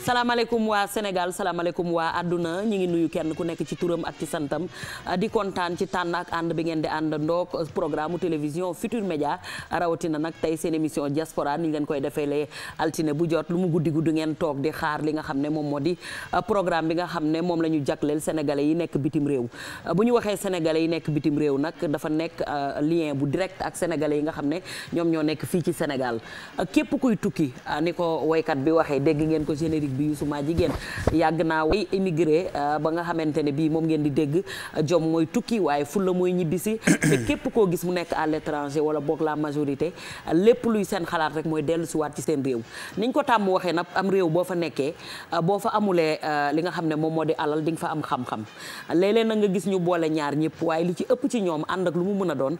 salaamaaleykum waa Sénégal salaamaaleykum waa àdduna ñi ngi nuyu kenn ku nekk ci turam ak ci santam di kontaan ci tànn ak ànd bi ngeen di ànd ndoog programme télévision Futur Média rawatina nag tey seen émission diaspora ni ngeen koy defee lee altine bu jot lu mu guddi guddi ngeen toog di xaar li nga xam ne moom moo di programme bi nga xam ne moom la ñu jagleel sénégalais yi nekk bitim réew. bu ñu waxee sénégalais yi nekk bitim réew nag dafa nekk lien bu direct ak sénégalais yi nga xam ne ñoom ñoo nekk fii ci Sénégal képp kuy tukki ni ko woykat bi waxee dégg ngeen ko générique bi Youssouma jigéen yàgg naa way émigré ba nga xamante ne bii moom ngeen di dégg jom mooy tukki waaye fulla mooy ñibbisi te képp koo gis mu nekk à l'étranger wala boog la majorité lépp luy seen xalaat rek mooy dellu si waat ci seen réew niñ ko tàmm waxee nag am réew boo fa nekkee boo fa amulee li nga xam ne moom moo di alal di nga fa am xam-xam léeg-léeg na nga gis ñu boole ñaar ñëpp waaye li ci ëpp ci ñoom ànd ak lu mu mën a doon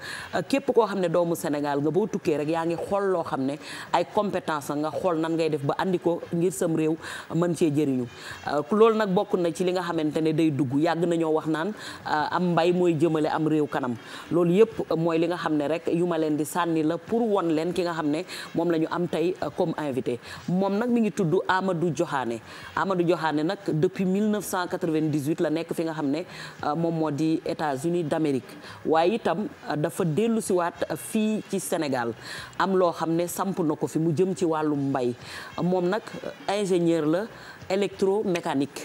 képp koo xam ne doomu Sénégal nga boo tukkee rek yaa ngi xool loo xam ne ay compétence nga xool nan ngay def ba andi ko ngir sam réew mën cee jëriñu loolu nag bokk na ci li nga xamante ne day dugg yàgg nañoo wax naan am mbay mooy jëmale am réew kanam loolu yëpp mooy li nga xam ne rek yu ma leen di sànni la pour won leen ki nga xam ne moom la ñu am tey comme invité moom nag mi ngi tudd Amadou Diokhane Amadou Diokhane nag depuis 1998 la nekk fi nga xam ne moom moo di États-Unis d'Amérique waaye itam dafa dellu siwaat fii ci Sénégal am loo xam ne samp na ko fi mu jëm ci wàllum mbay moom nag ingénieur la électromécanique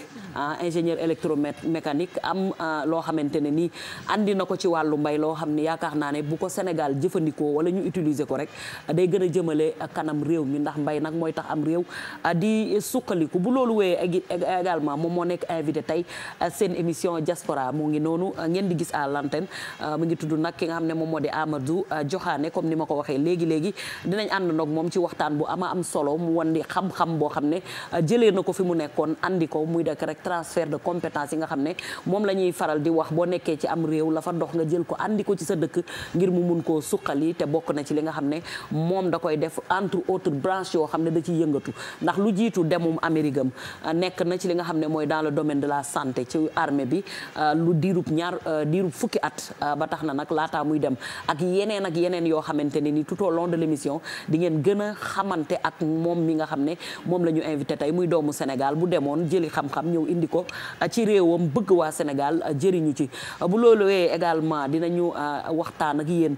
ingénieur électromécanique am loo xamante ne nii andi na ko ci wàllu mbay loo xam ne yaakaar naa ne bu ko Sénégal jëfandikoo wala ñu utiliser ko rek day gën a jëmale kanam réew mi ndax mbay nag mooy tax am réew di suqaliku bu loolu wéyee également moom moo nekk invité tey seen émission diaspora mu ngi noonu ngeen di gis à l'antenne mu ngi tudd nag ki nga xam ne moom moo di Amadou Diokhane comme ni ma ko waxee léegi dinañ ànd nag moom ci waxtaan bu am solo mu wan di xam-xam boo xam ne jëlee na ko fi mu nekkoon andi ko muy dek rek transfert de compétence yi nga xam ne moom la ñuy faral di wax boo nekkee ci am réew la fa dox nga jël ko andi ko ci sa dëkk ngir mu mun koo suqali te bokk na ci li nga xam ne moom da koy def entre autres branches yoo xam ne da ciy yëngatu ndax lu jiitu demum Amérique am nekk na ci li nga xam ne mooy dans le domaine de la santé ci armée bi lu diirub fukki at ba tax na nag laataa muy dem ak yeneen yoo xamante ne ni tout au long de l'émission di ngeen gën a xamante ak moom mi nga xam ne moom la ñu invité tey muy doomu Sénégal bu demoon jëli xam-xam ñëw indi ko ci réewam bëgg waa Sénégal jëriñu ci bu loolu wee également dinañu waxtaan ak yéen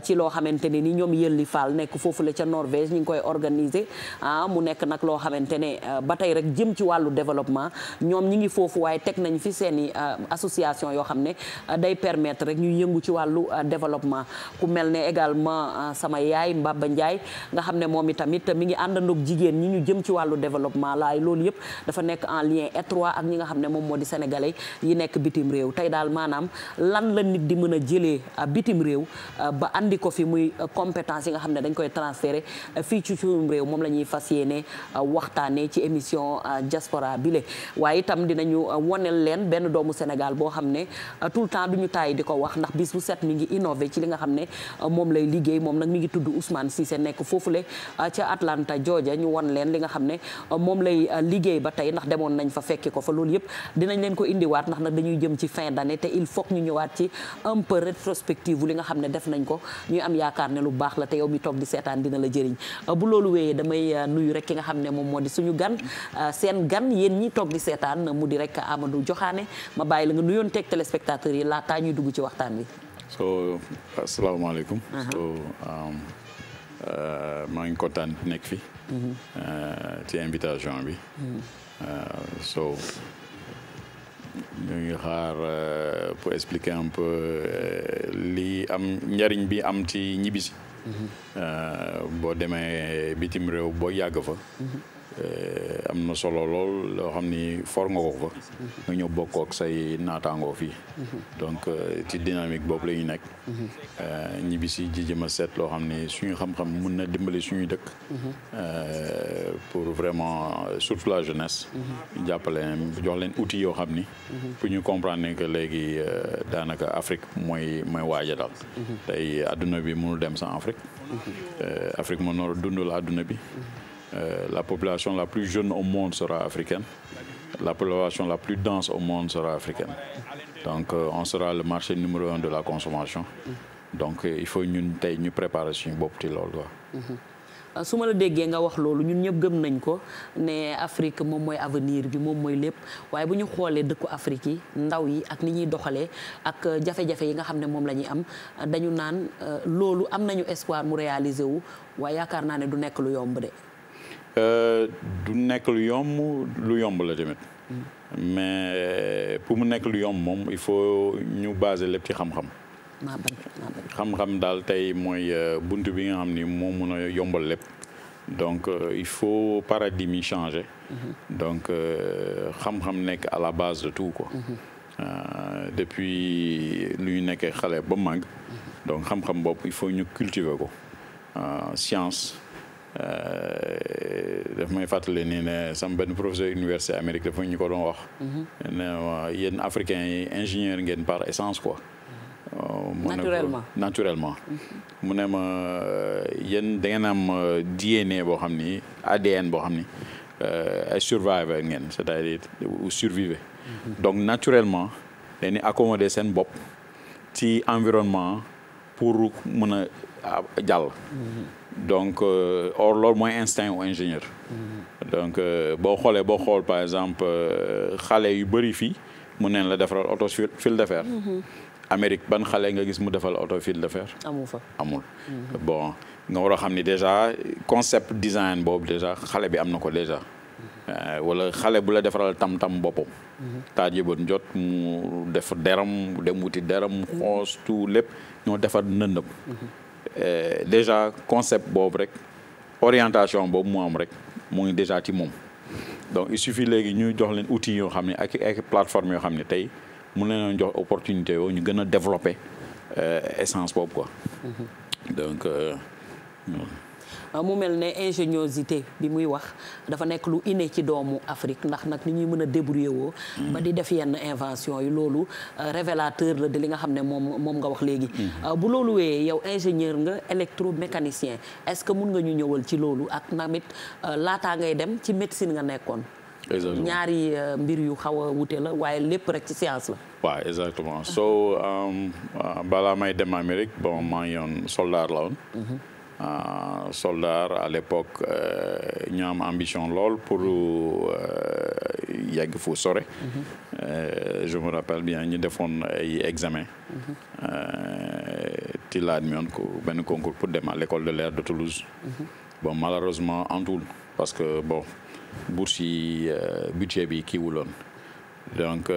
ci loo xamante ne ni ñoom Yelli Fall nekk foofu la ca Norvège ñu ngi koy organiser mu nekk nag loo xamante ne ba tey rek jëm ci wàllu développement ñoom ñi ngi foofu waaye teg nañ fi seeni association yoo xam ne day permettre rek ñuy yëngu ci wàllu développement ku mel ne également sama yaay Mbaba Ndiaye nga xam ne moom itamit mi ngi àndandoog jigéen ñi ñu jëm ci wàllu développement laay loolu yëpp dafa nekk en lien étroit ak ñi nga xam ne moom moo di sénégalais yi nekk bitim réew tey daal maanaam lan la nit di mën a jëlee bitim réew ba andi ko fi muy compétence yi nga xam ne dañ koy transférer fii ci suñu réew moom la ñuy fas yéene waxtaanee ci émission diaspora bile waaye itam dinañu wonel leen benn doomu Sénégal boo xam ne tout le temps duñu taay di ko wax ndax bis bu set mi ngi innové ci li nga xam ne moom lay liggéey moom nag mi ngi tudd Ousmane Cissé nekk foofule ca Atlanta Georgia ñu won leen li nga xam ne moom lay liggéey ba tey ndax demoon nañ fa fekki ko fa loolu yëpp dinañ leen ko indiwaat ndax nag dañuy jëm ci fin d'année te il faut ñu ñëwaat ci un peu rétrospective li nga xam ne def nañ ko ñuy am yaakaar ne lu baax la te yow mi toog di seetaan dina la jëriñ bu loolu wéyee damay nuyu rek ki nga xam ne moom moo di suñu gan seen gan yéen ñi toog di seetaan mu di rek Amadou Diokhane ma bàyyi la nga nuyoon teeg téléspectateurs yi laataa ñuy dugg ci waxtaan bi. so asalaamaaleykum. maa ngi kontaan nekk fi. ci invitation bi. so ñu ngi xaar pour expliquer un peu li am njariñ bi am ci ñibbisi. boo demee bitim réew boo yàgg fa. am na solo lool loo xam ni for nga ko fa. nga ñëw bokkoo ak say naataangoo fii. donc ci dynamique boobu la ñu nekk. ñibbisi ji jëm a seet loo xam ni suñu xam-xam mun na dimbali suñuy dëkk. pour vraiment surtout la jeunesse. ñu jàppale jox leen outils yoo xam ni. pour ñu comprendre que léegi daanaka Afrique mooy waaja daal. tey adduna bi mënul dem sans Afrique. Afrique moo nar a dundal adduna bi. La population la plus jeune au monde sera africaine. La population la plus dense au monde sera africaine. Donc on sera le marché numéro 1 de la consommation. Donc il faut ñun tey ñu préparer suñu bopp ci loolu quoi. su ma la déggee nga wax loolu ñun ñëpp gëm nañ ko ne Afrique moom mooy avenir bi moom mooy lépp waaye bu ñu xoolee dëkku Afrique yi ndaw yi ak ni ñuy doxalee ak jafe-jafe yi nga xam ne moom la ñuy am dañu naan loolu am nañu espoir mu réaliser wu waaye yaakaar naa ne du nekk lu yomb de. du nekk lu yomb la tamit. mais pour mu nekk lu yomb moom il faut ñu baser lépp ci xam-xam. xam-xam daal tey mooy bunt bi nga xam ni moo mun a yombal lépp donc il faut paradigme yi changer. donc xam-xam nekk à la base de tout quoi. depuis lu ñu nekkee xale ba màgg. donc xam-xam bopp il faut ñu cultiver ko science. daf may fàttali nii ne sama benn professeur université Amérique dafa ñu ko doon wax. ne yéen africains yi ingénieur ngeen par essence quoi. naturellement. mu ne ma yéen da ngeen am DNA boo xam ni ADN boo xam ni ay survivor ngeen c'est-à-dire ou survivre. donc naturellement dañuy accommoder seen bopp ci environnement pour mën a jàll. donc or loolu mooy instinct ou ingénieur. donc boo xool par exemple xale yu bëri fii mu neen la defaral auto fil de fer. Amérique ban xale nga gis mu defal auto fil de fer. amul. bon nga war a xam ni déjà concept design boobu déjà xale bi am na ko déjà. wala xale bu la defaral tam-tam boppam. taaj yëboon jot mu def deram dem wuti deram xoos tout lépp ñoo defar nëndam. déjà concept boobu rek orientation boobu mu am rek mu ngi déjà ci moom donc il suffit léegi ñu jox leen outils yoo xam ne ak plateforme yoo xam ne tey mun leen jox opportunité yoo ñu gën a développer essence boobu quoi. donc. mu mel ne ingéniosité bi muy wax dafa nekk lu inné ci doomu Afrique ndax nag ni ñuy mën a débrouiller woo ba di def yenn invention yi loolu révélateur la de li nga xam ne moom nga wax léegi. bu loolu wéyee yow ingénieur nga électromécanicien est-ce que mun nga ñu ñëwal ci loolu ak tamit laataa ngay dem ci médecine nga nekkoon. exactement ñaari mbir yu xaw a wute la waaye lépp rek ci science la. waaw exactement so balaa may dem Amérique bon maa ngi yoon soldat la woon. soldat à l'époque ñu am ambition lool pour yegg fu sore. je me rappelle bien ñu defoon ay examen ci la admis ko benn concours pour dem à l'école de l'air de Toulouse. bon malheureusement antul parce que bon bourse yi budget bi kii wuloon donc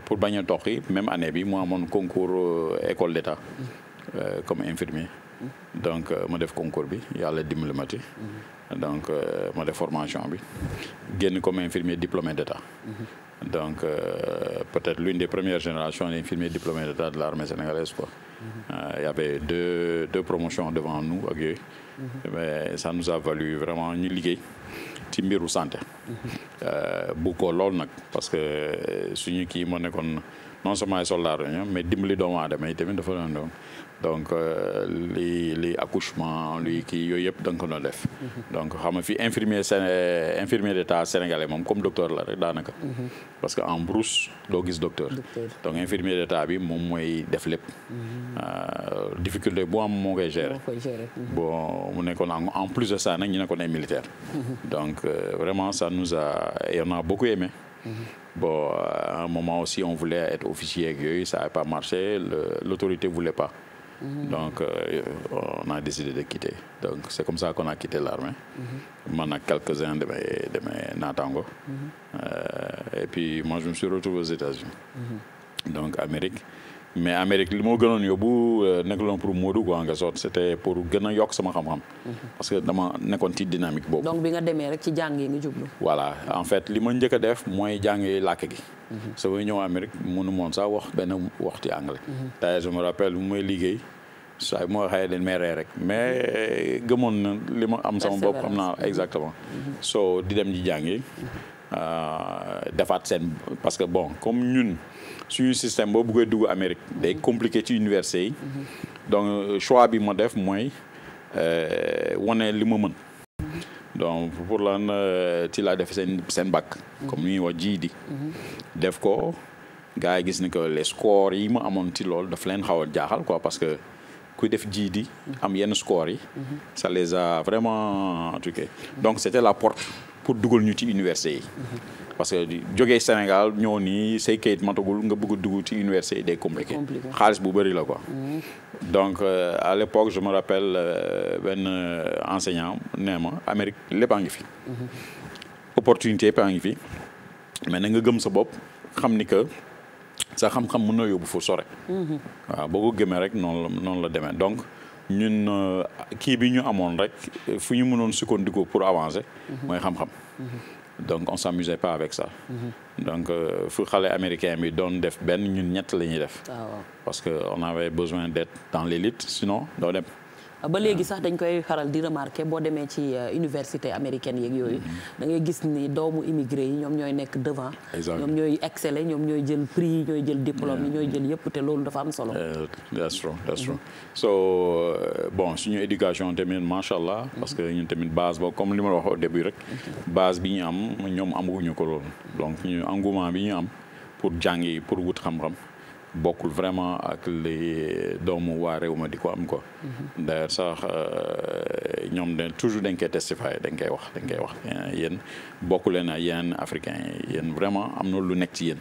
pour bañ a toxi même année bi mu amoon concours école d'État comme infirmier. donc ma def concours bi yàlla dimbali ma ci donc ma def formation bi génn comme infirmier diplômé d'État. donc peut-être l'une des premières générations d'infirmiers diplômés d'État de l'armée sénégalaise quoi. Il y avait deux promotions devant nous ak yooyu. mais ça nous a valu vraiment ñu liggéey ci mbiru santé. bu ko lool nag parce que suñu kii moo nekkoon non seulement ay soldats mais dimbali doomu aadama yi tamit dafa doon donc li accouchement li kii yooyu yëpp da nga ko doon def. donc xam nga fi infirmier d'état sénégalais moom comme docteur la rek daanaka. parce que en brousse doo gis docteur. donc infirmier d'état bi moom mooy def lépp. difficulté bu am moo koy gérer. bon mu nekkoon en plus de ça nag ñu nekkoon ay militaire. donc vraiment ça nous a et on a beaucoup aimé. bon à un moment aussi on voulait être officier ak yooyu ça n'a pas marché l'autorité voulait pas. donc on a décidé de quitter donc c'est comme ça qu'on a quitté l'armée. man ak quelques-uns de mes naataango. et puis moi je me suis retrouvé aux États-Unis. donc Amérique. mais Amérique li moo gënoon yóbbu nekkuloon pour Modou quoi nga sorte c'était pour gën a yokk sama xam-xam. parce que dama nekkoon ci dynamique boobu. donc bi nga demee rek ci jàng yi nga jublu. voilà en fait li ma njëkk a def mooy jàngi làkk gi. sa way ñëw Amérique mënu moon sax wax benn waxtu anglais. tey je me rappelle bu may liggéey saa yi moo xëyee dañ may ree rek mais gëmoon na li ma am sama bopp xam naa exactement. so di dem di jàngi defaat seen parce que bon comme ñun. suñu système boo bëggee dugg Amérique day compliqué ci université yi. donc choix bi ma def mooy wane li ma mën. donc pour lan ci laa def seen bac. comme ni ñuy wax GED. def ko gars yi gis ni que les scores yi ma amoon ci loolu daf leen xaw a jaaxal quoi parce que kuy def GED am yenn score yi ça les a vraiment truqué donc c'était la porte pour dugal ñu ci université yi parce que jógee Sénégal ñëw nii say kayit matagul nga bëgg a dugg ci université yi day compliqué xaalis bu bëri la quoi donc à l'époque je me rappelle benn enseignant nee ma Amérique lépp a ngi fi opportunité yëpp a ngi fi mais na nga gëm sa bopp xam ni que sa xam-xam mën na yóbbu fu sore waaw boo ko gëmee rek noonu la demee donc ñun kii bi ñu amoon rek fu ñu mënoon sukkandiku pour avancer mooy xam-xam donc on s'amusait pas avec ça donc fu xale américain bi doon def benn ñun ñett la ñuy def parce que on avait besoin d'être dans l'élite sinon doo dem ba léegi sax dañ koy xaral di remarquer boo demee ci université américaine yeeg yooyu da ngay gis ni doomu immigré yi ñoom ñooy nekk devant ñoom ñooy exceller ñoom ñooy jël prix yi ñooy jël diplôme yi ñooy jël yëpp te loolu dafa am solo that's true so bon suñu éducation tamit macha allah parce que ñun tamit base boobu comme li ma wax au début rek base bi ñu am ñoom amuñu ko loolu donc ñu engouement bi ñu am pour jàngi pour wut xam-xam bokkul vraiment ak les doomu waa réew ma di ko am quoi d'ailleurs sax ñoom toujours dañ koy testifier dañ koy wax yéen bokku leen ak yenn africains yi yéen vraiment am na lu nekk ci yéen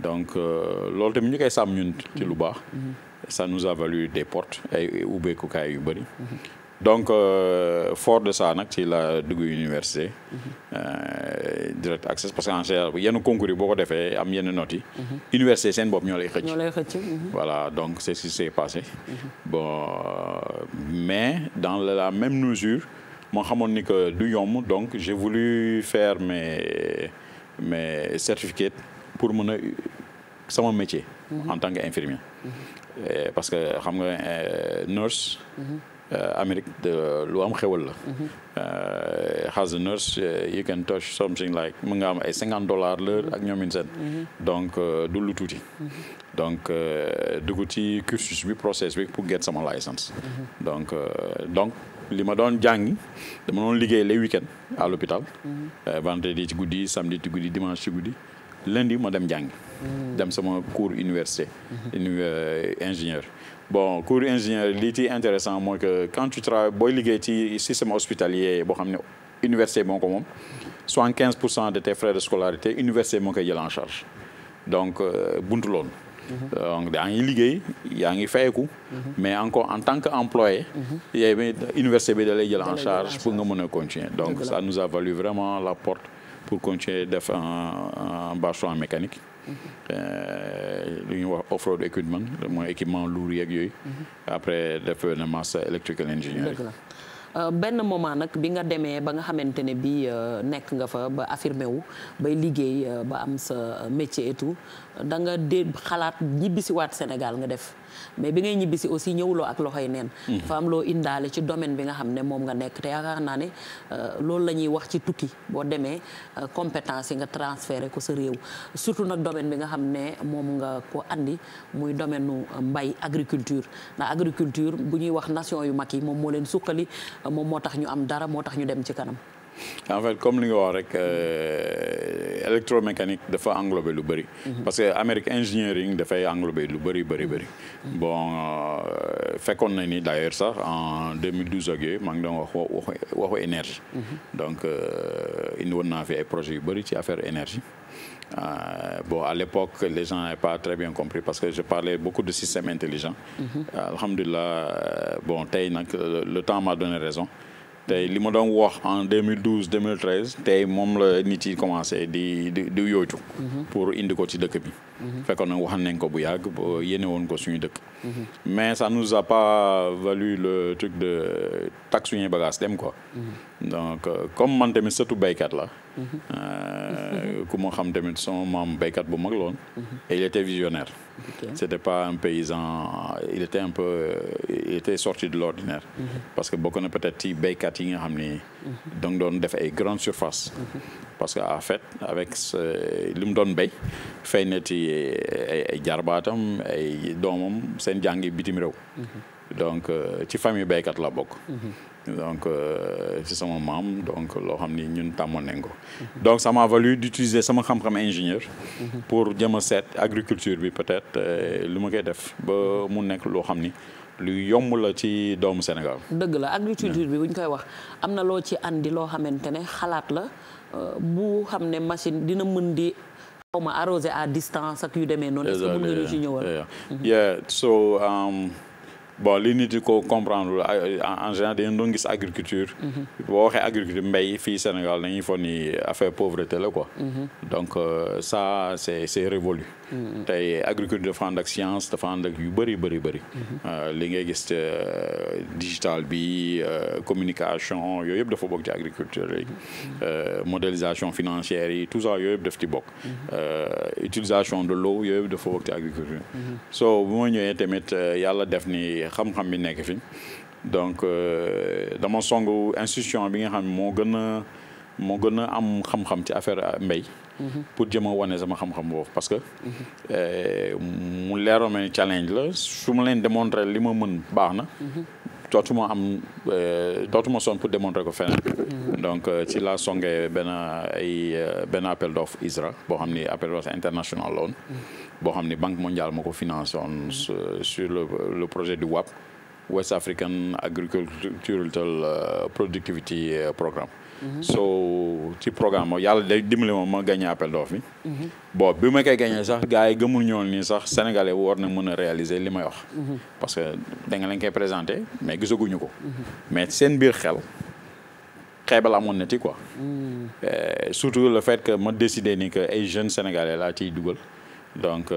donc loolu tamit ñu koy sàmm ñun ci lu baax ça nous a valu des portes ay ubbeekukaay yu bëri donc fort de ça nag ci la dugg université direct access parce que en général yenn concours yi boo ko defee am yenn notes yi université seen bopp ñoo lay xëcc voilà donc c'est ce qui s'est passé bon mais dans la même mesure moo xamoon ni que du yomb donc j'ai voulu faire mes certificats pour mën a sama métier en tant qu'infirmier parce que xam nga nurse Amérique lu am xewal la as a nurse you can touch something like mën nga am ay $50 l'heure ak ñoomin seen donc du lu tuuti donc dugg ci cursus bi process bi pour get sama licence donc li ma doon jàngi dama doon liggéey les week-ends à l'hôpital vendredi ci guddi samedi ci guddi dimanche ci guddi lundi ma dem jàngi dem sama cours université ingénieur bon cours ingénieur lii ci intéressant mooy que quand tu travailles booy liggéey ci système hospitalier boo xam ne université moo ko moom 75% de tes frais de scolarité université moo koy jël en charge donc buntu loon donc yaa ngi liggéey yaa ngi fayeku mais encore en tant que employé yooyu université bi da lay jël en charge pour nga mën a continuer donc ça nous a valu vraiment la porte pour continuer def un bachelor en mécanique lu ñuy wax off-road equipment mooy équipement lourd yeeg yooyu après def na master electrical engineering benn moment nag bi nga demee ba nga xamante ne bi nekk nga fa ba affirmé wu bay liggéey ba am sa métier et tout da nga xalaat ñibbisi waat Sénégal nga def mais bi ngay ñibbisi aussi ñëwuloo ak loxoy neen dafa am loo indaale ci domaine bi nga xam ne moom nga nekk te yaakaar naa ne loolu la ñuy wax ci tukki boo demee compétence yi nga transféré ko sa réew surtout nag domaine bi nga xam ne moom nga ko andi muy domaine nu mbay agriculture ndax agriculture bu ñuy wax nation yu mag yi moom moo leen suqali moom moo tax ñu am dara moo tax ñu dem ci kanam en fait comme li nga wax rek électromécanique dafa englobé lu bëri parce que Amérique engineering dafay englobé lu bëri bon fekkoon na ni d'ailleurs sax en 2012 ak yooyu maa ngi doon waxu énergie donc indi woon naa fi ay projets yu bëri ci affaire énergie bon à l'époque les gens n'avaient pas très bien compris parce que je parlais beaucoup de systèmes intelligents alhamdulillah bon tey nag le temps m'a donné raison tey li ma doon wax en 2012 2013 tey moom la nit yi commencé di yootu pour indi ko ci dëkk bi fekkoon na wax nañ ko bu yàgg yéene woon ko suñu dëkk mais ça nous a pas valu le truc de tax suñuy bagage dem quoi donc comme man tamit surtout béykat la ku ma xam tamit sama maam béykat bu mag loon et il était visionnaire c'était pas un paysan il était sorti de l'ordinaire parce que bokk na peut-être ci béykat yi nga xam ni donc doon def ay grandes surfaces parce que en fait avec li mu doon béy fay na ci ay jarbaatam ay doomam seen jàngi bitim réew donc ci famille béykat la bokk donc ci sama maam donc loo xam ni ñun tàmmoon nañ ko donc ça m'a valu d'utiliser sama xam-xam ingénieur pour jëm a seet agriculture bi peut-être lu ma koy def ba mu nekk loo xam ni lu yomb la ci doomu Sénégal. dëgg la agriculture bi bu ñu koy wax am na loo ci andi loo xamante ne xalaat la bu xam ne machine dina mën di xaw ma arroser à distance ak yu demee noonu. est-ce que mën nga ñu ci ñëwal. so bon li nit yi ko comprendre en général dañu doon gis agriculture. boo waxee agriculture mbéy fii Sénégal dañuy foog ni affaire pauvreté la quoi. donc ça c'est révolu. tey agriculture dafa ànd ak science dafa ànd ak yu bëri. li ngay gis digital bi communication yooyu yëpp dafa bokk ci agriculture léegi. modélisation financière yi tout ça yooyu yëpp daf ci bokk. utilisation de l'eau yooyu yëpp dafa bokk ci agriculture. so bu ma ñëwee tamit yàlla def ni xam-xam bi nekk fi donc dama songu institution bi nga xam ne moo gën a am xam-xam ci affaire mbéy. pour jëm a wane sama xam-xam boobu parce que mu leeroon ma ni challenge la su ma leen démontrer li ma mën baax na. dootuma sonn pour démontrer ko feneen. donc ci la songee benn appel d'offre ISRA boo xam ni appel d'offre international la woon. boo xam ni Banque mondiale moo ko financé woon sur le projet du WAP West African Agricultural Productivity Programme. so ci programme mo yàlla day dimbali ma gagné appel d'offre bi. bon bi ma koy gagné sax gars yi gëmul ñoon nii sax sénégalais war na mën a réaliser li may wax. parce que da nga leen koy présenté mais gisaguñu ko. mais seen biir xeebal amoon na ci quoi. surtout le fait que ma décidé ni que ay jeunes sénégalais laa ciy dugal. donc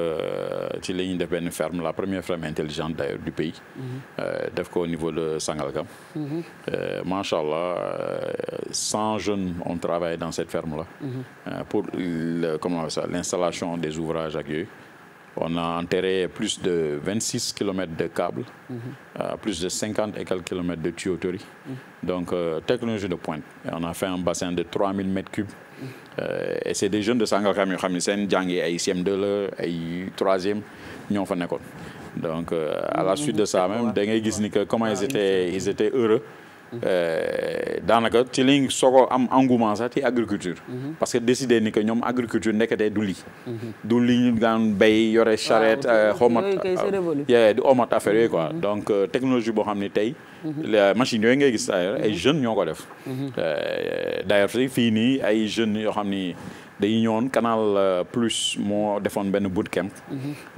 ci la ñuy def benn ferme la première ferme intelligente d'ailleurs du pays. def ko au niveau de Sangalkam. macha allah 100 jeunes ont travaillé dans cette ferme là. Pour l'installation des ouvrages ak yooyu. On a enterré plus de 26 kilomètres de câbles, plus de 50 et quelques kilomètres de tuyauterie. Donc, technologie de pointe. Et on a fait un bassin de 3000 mètres cubes. Et c'est des jeunes de Sangalkam yoo xam ne seen jàng yi ay CM2 la ay 3e ñoo fa nekkoon. Donc, à la suite de ça même da ngay gis ni que comment ils étaient heureux. daanaka ci liñ soog a am engouement sax ci agriculture. parce que décidé ni que ñoom agriculture nekkatee du lii. du li ñu daan béy yore charrette xomat di omat affaire yooyu quoi donc technologie boo xam ne tey machine yooyu ngay gis ay jeunes ñoo ko def. d'ailleurs fii nii ay jeunes yoo xam ni dañuy ñëwoon Canal Plus moo defoon benn bootcamp.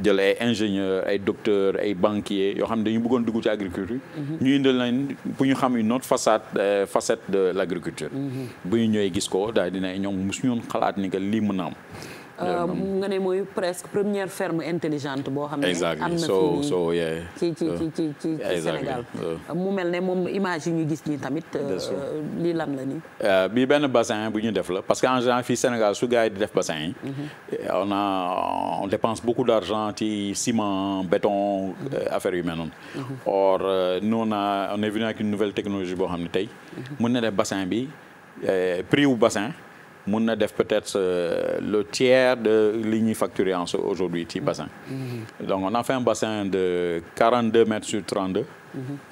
jël ay ingénieurs ay docteurs ay banquiers yoo xam ne dañu bëggoon dugg ci agriculture. ñu indil nañ pour ñu xam une autre facette de l'agriculture. bu ñu ñëwee gis ko daal dina ñoom mosu ñu xalaat ni que lii mën na am. nga ne mooy presque première ferme intelligente boo xam ne am na fii ci Sénégal mu mel ne moom image yi ñu gis nii tamit lii lan la nii bii benn bassin bu ñu def la parce que en général fii Sénégal su gars yi di def bassin yi on dépense beaucoup d'argent ci ciment béton affaire yu mel noonu or nous on est venu avec une nouvelle technologie boo xam ne tey mën na def bassin bi prix wu bassin mun na def peut-être le tiers de li ñuy facturer aujourd'hui ci bassin. Donc on a fait un bassin de 42 mètres sur 32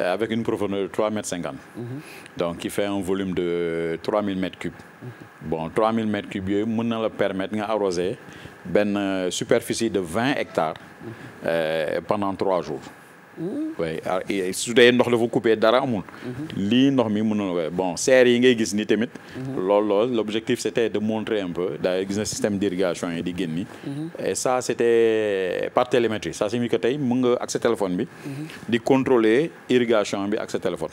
avec une profondeur de 3 mètres 50. Donc qui fait un volume de 3000 mètres cubes. Bon 3000 mètres cubes yooyu mën na la permettre nga arroser benn superficie de 20 hectares pendant 3 jours. oui su dee ndox dafa coupé dara amul. lii ndox mi mënul ko bon serre yi ngay gis ni tamit. loolu l'objectif c'était de montrer un peu daal gis na système d'irrigation yi di génn. et ça c'était par télémétrie ça signifie que tey mën nga ak sa téléphone bi. di contrôler irrigation bi ak sa téléphone.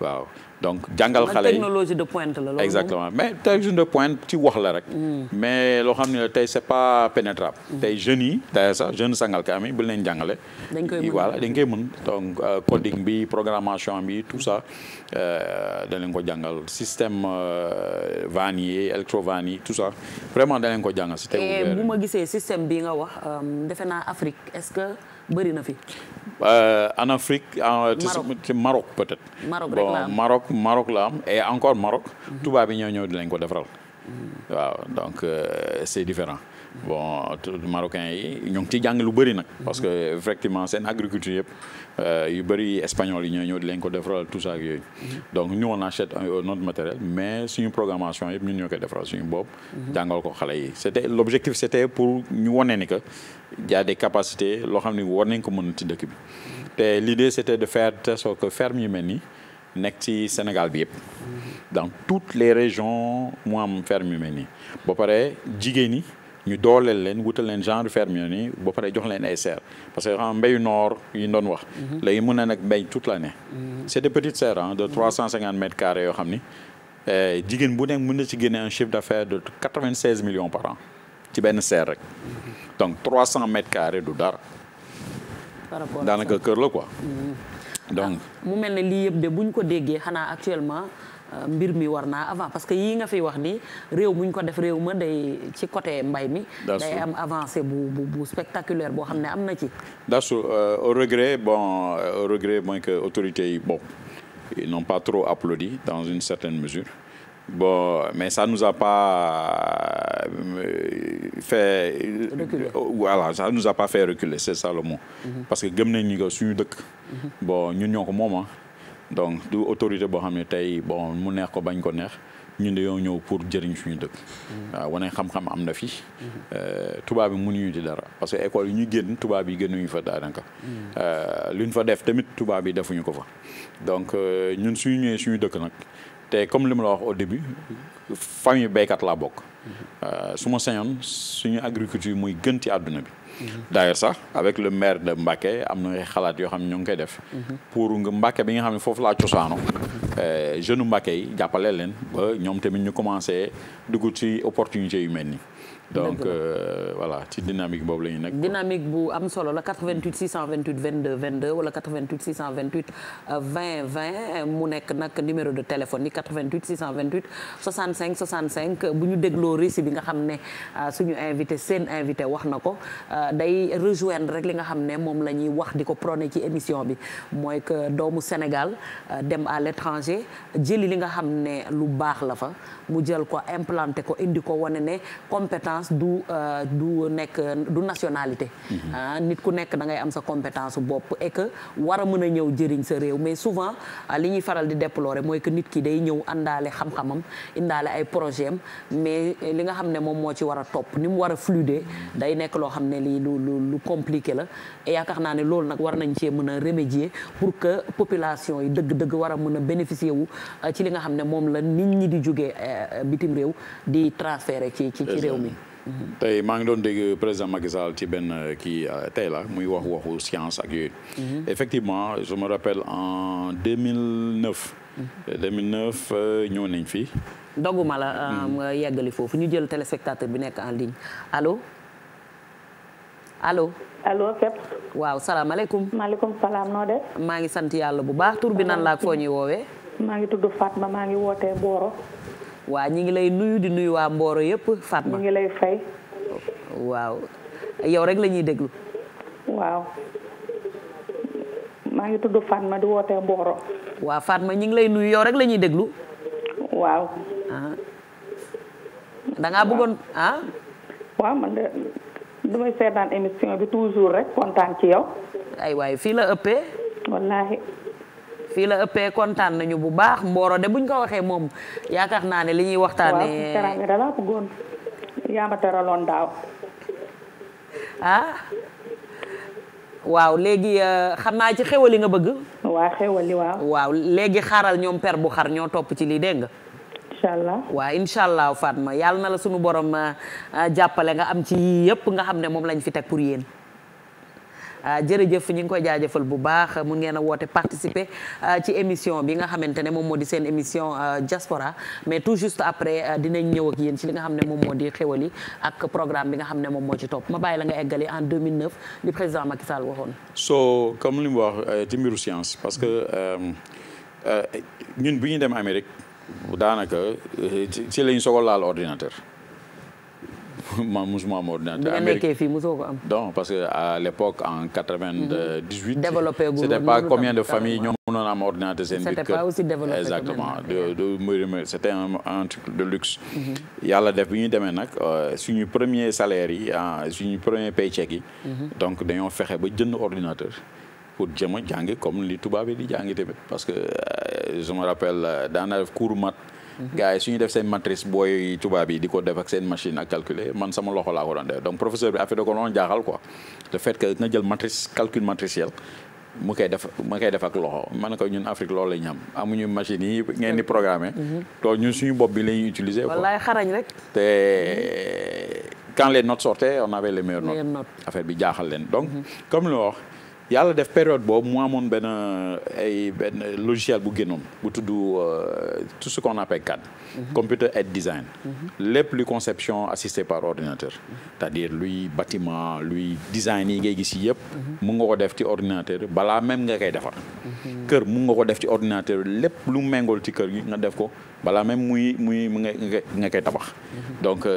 waaw donc jàngal xale yi technologie de pointe la. exactement mais technologie de pointe ci wax la rek. mais loo xam ne tey c'est pas pénétrable. tey jeunes yi tey sax jeunes Sangalkam yi bu leen jàngale. dañ koy mën voilà dañ koy mën donc coding bi programmation bi tout ça dañ leen ko jàngal système vannes yi électrovannes yi tout ça vraiment dañ leen ko jàngal. et bu ma gisee système bi nga wax defe naa Afrique est-ce que bëri na fi. en Afrique ci Maroc peut-être. Maroc rek la am bon Maroc la am et encore Maroc. tubaab yi ñoo ñëw dinañ ko defaral. waaw donc c'est différent. bon marocains yi ñoo ngi ciy jàng lu bëri nag. parce que effectivement seen agriculture yëpp yu bëri espagnol yi ñoo ñëw di leen ko defaral tout ça ak yooyu. donc nous on achète notre matériel mais suñu programmation yëpp ñun ñoo koy defaral suñu bopp. jàngal ko xale yi l'objectif c'était pour ñu wane ni que y a des capacités loo xam ne war nañ ko mën ci dëkk bi. te l'idée c'était de faire de sorte que ferme yu mel nii nekk ci Sénégal bi yëpp dans toutes les régions mu am ferme yu mel nii ba pare jigéen ñi ñu dooleel leen wutal leen genre ferme yu nii ba pare jox leen ay serres parce que xam mbéyu noor yi ñu doon wax léegi mën na nag mbéy toute l'année c'est des petites serres de 350 mètres carrés yoo xam ni jigéen bu nekk mën na ci génne un chiffre d'affaires de 96 millions par an ci benn serre rek donc 300 mètres carrés du dara daanaka kër la quoi donc mu mel ne lii yëpp de buñ ko déggee xanaa actuellement mbir mi war naa avant parce que yii nga fi wax ni réew muñ ko def réew ma day ci côté mbay mi day am avancé bu spectaculaire boo xam ne am na ci au regret mooy que autorités yi bon ils n'ont pas trop applaudi dans une certaine mesure bon mais ça nous a pas fait reculer. Voilà ça nous a pas fait reculer c'est ça le mot parce que gëm nañ ni que suñu dëkk bon ñun ñoo ko moom donc du autorité boo xam ne tey bon mu neex ko bañ ko neex ñun dañoo ñëw pour jëriñ suñu dëkk waaw wane xam-xam am na fi tubaab yi mënuñu ci dara parce que école yi ñu génn tubaab yi gënuñu fa daanaka luñ fa def tamit tubaab yi defuñu ko fa donc ñun suñu ñëwee suñu dëkk nag te comme li ma la wax au début famille béykat laa bokk su ma sañoon suñu agriculture muy gën ci àdduna bi d'ailleurs sax avec le maire de Mbacké am na xalaat yoo xam ne ñoo ngi koy def pour nga Mbacké bi nga xam ne foofu laa cosaano jeune Mbacké yi jàppale leen ba ñoom tamit ñu commencé dugg ci opportunité yu mel nii donc voilà ci dynamique boobu la ñu nekk. dynamique bu am solo la 88 628 22 22 wala 88 628 20 20 mu nekk nag numéro de téléphone yi 88 628 65 65 bu ñu dégloo récit bi nga xam ne suñu invité seen invité wax na ko day rejoindre rek li nga xam ne moom la ñuy wax di ko prôné ci émission bi mooy que doomu Sénégal dem à l'étranger jëli li nga xam ne lu baax la fa mu jël ko implanté ko indi ko wane ne compétence du nationalité nit ku nekk da ngay am sa compétence bopp et que war a mën a ñëw jëriñ sa réew mais souvent li ñuy faral di déplorer mooy que nit ki day ñëw àndaale xam-xamam indaale ay projet am mais li nga xam ne moom moo ci war a topp ni mu war a fluider day nekk loo xam ne lii lu compliqué la et yaakaar naa ne loolu nag war nañ cee mën a remédier pour que population yi dëgg-dëgg war a mën a bénéficier wu ci li nga xam ne moom la nit ñi di jógee bitim réew di transférer ci réew mi. tey maa ngi doon dégg président Macky Sall ci benn kii tey la muy waxu science ak yooyu. Effectivement je me rappelle en 2009. 2009 ñëw nañ fi. doguma la nga yeggali foofu ñu jël téléspectateur bi nekk en ligne allo. allo Kep. waaw salaamaaleykum. maaleykum salaam noo def. maa ngi sant yàlla bu baax tur bi nan la ak foo ñuy woowee. maa ngi tudd Fatma maa ngi wootee Mboro. waa ñi ngi lay nuyu di nuyu waa Mboro yëpp Fatma. ñu ngi lay fay. waaw yow rek la ñuy déglu. waaw maa ngi tudd Fatma di wootee Mboro. waa Fatma ñi ngi lay nuyu yow rek la ñuy déglu. waaw. da ngaa bëggoon waaw man de damay seetaan émission bi toujours rek kontaan ci yow. ay waay fii la ëppee. wallaahi. fii la ëppee kontaan nañu bu baax Mboro de buñ ko waxee moom yaakaar naa ne li ñuy waxtaanee. waaw teraanga da laa bëggoon yaa ma teraloon daaw. waaw léegi xam naa ci xéwali nga bëgg. waa xéwali waaw. waaw léegi xaaral ñoom per bu xar ñoo topp ci lii dégg nga. incha allah waaw incha allah Fatma yàlla na la sunu borom jàppale nga am ci yëpp nga xam ne moom lañ fi teg pour yéen. jërëjëf ñu ngi koy jaajëfal bu baax mun ngeen a woote participer ci émission bi nga xamante ne moom moo di seen émission diaspora mais tout juste après dinañ ñëw ak yéen ci li nga xam ne moom moo di xéwali ak programme bi nga xam ne moom moo ci topp ma bàyyi la nga eggali en 2009 li président Macky Sall waxoon. so comme li mu wax ci mbiru science parce que ñun bi ñu dem Amérique daanaka ci lañ soog a laal ordinateur. man mosuma am ordinateur. bi nga nekkee fii mosoo ko am. donc parce que à l'époque en 98. développé gu c'était pas combien de familles ñoo mënoon am ordinateur seen biir kër. c'était pas aussi développé. exactement c'était un truc de luxe. yàlla def bi ñu demee nag suñu premier salaire yi suñu premier paycheck yi. donc dañoo fexe ba jënd ordinateur. pour jëm a jàngi comme li tubaab yi di jàngi tamit parce que je me rappelle daana def cours maths. gars yi su ñu def seen matrice booy tubaab yi di ko def ak seen machine ak calculer man sama loxo laa ko doon def donc professeur bi affaire da ko doon jaaxal quoi le fait que nga jël matrice calcul matriciel mu koy def ak loxo ma ne ko ñun Afrique loolu la ñu am amuñu machine yi ngeen di programmer. to ñun suñu bopp bi la ñuy utiliser. wallaay xarañ rek. te quand les notes sortaient on avait les meilleures notes. affaire bi jaaxal leen donc comme lu wax. yàlla def période boobu mu amoon benn logiciel bu génnoon bu tudd tout ce qu'on appelle CAD. Computer Aided Design. lépp luy conception assistée par ordinateur. c'est-à-dire luy bâtiment luy design yi ngay gis yëpp. mun nga ko def ci ordinateur balaa même nga koy defar. kër mun nga ko def ci ordinateur lépp lu méngool ci kër gi nga def ko balaa même muy nga koy tabax. donc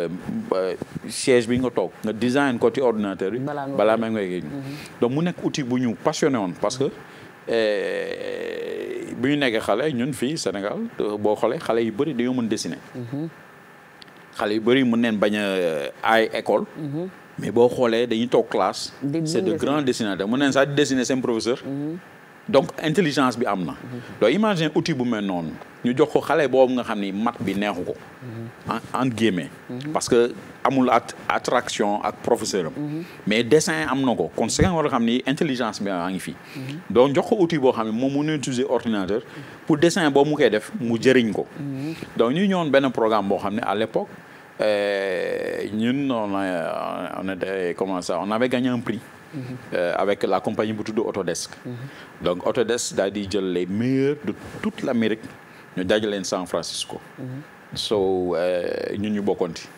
siège bi nga toog nga design ko ci ordinateur bi. balaa même nga koy donc mu nekk outil bu ñu passionné woon parce que bu ñu nekkee xale ñun fii Sénégal boo xoolee xale yu bëri dañoo mën dessiner. xale yu bëri mën neen bañ a ay école. mais boo xoolee dañuy toog classe. c'est de grands dessinateurs mën neen sax di dessiner seen professeur. donc intelligence bi am na. donc imagine outil bu mel noonu ñu jox ko xale boobu nga xam ni math bi neexu ko. entre guillemets. parce que amul attraction ak professeur am. mais dessin am na ko kon c'est nga war a xam ni intelligence bi a ngi fi. donc jox ko outil boo xam ne moom mën na utiliser ordinateur pour dessin boobu mu koy def mu jëriñ ko. donc ñu ñëwoon benn programme boo xam ne à l'époque ñun on était comment ça on avait gagné un prix. Avec la compagnie bu tudd Autodesk. donc Autodesk daal di jël les meilleurs de toute l'Amérique ñu dajale leen San Francisco. so ñun ñu bokkoonti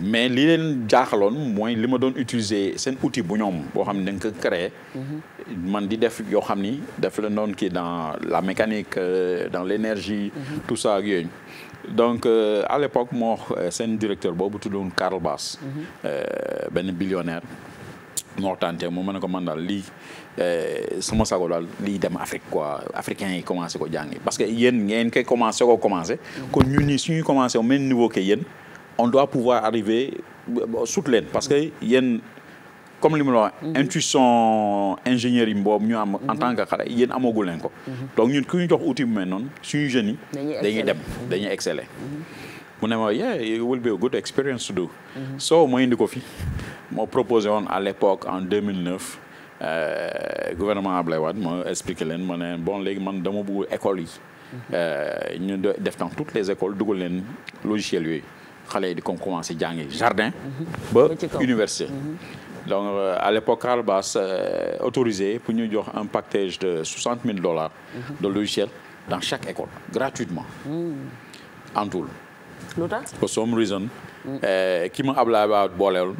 mais li leen jaaxaloon mooy li ma doon utiliser seen outil bu ñoom boo xam ne da nga ko créer man di def yoo xam ni def la noonu kii dans la mécanique dans l'énergie tout ça ak yooyu donc à l'époque moo seen directeur boobu tuddoon Karl Bass benn billionnaire moo waxtaanee mu mën a ko man daal lii sama sago daal lii dem Afrique quoi africains yi commencé ko jàngi parce que yéen ngeen koy commencé kon ñun ñii suñuy commencé au même niveau que yéen on doit pouvoir arriver sut leen parce que yéen comme li mu la wax intuition ingénieur yi boobu ñu am en tant que xale yéen amagul leen ko donc ñun ku ñu jox outil bu mel noonu suñu jeunes yi dañuy exceller mu ne ma yeah it will be a good experience to do so moo indi ko fi moo proposé woon à l'époque en 2009 gouvernement Ablaye Wade ma expliqué leen ma ne bon léegi man dama bëgg école yi ñu def dans toutes les écoles dugal leen logiciel yooyu xale yi di ko commencé jàngi jardin ba université donc à l'époque Karl Bass autorisé pour ñu jox un package de $60,000 de logiciel dans chaque école gratuitement en tout for some reason ki ma Ablaye Wade booleel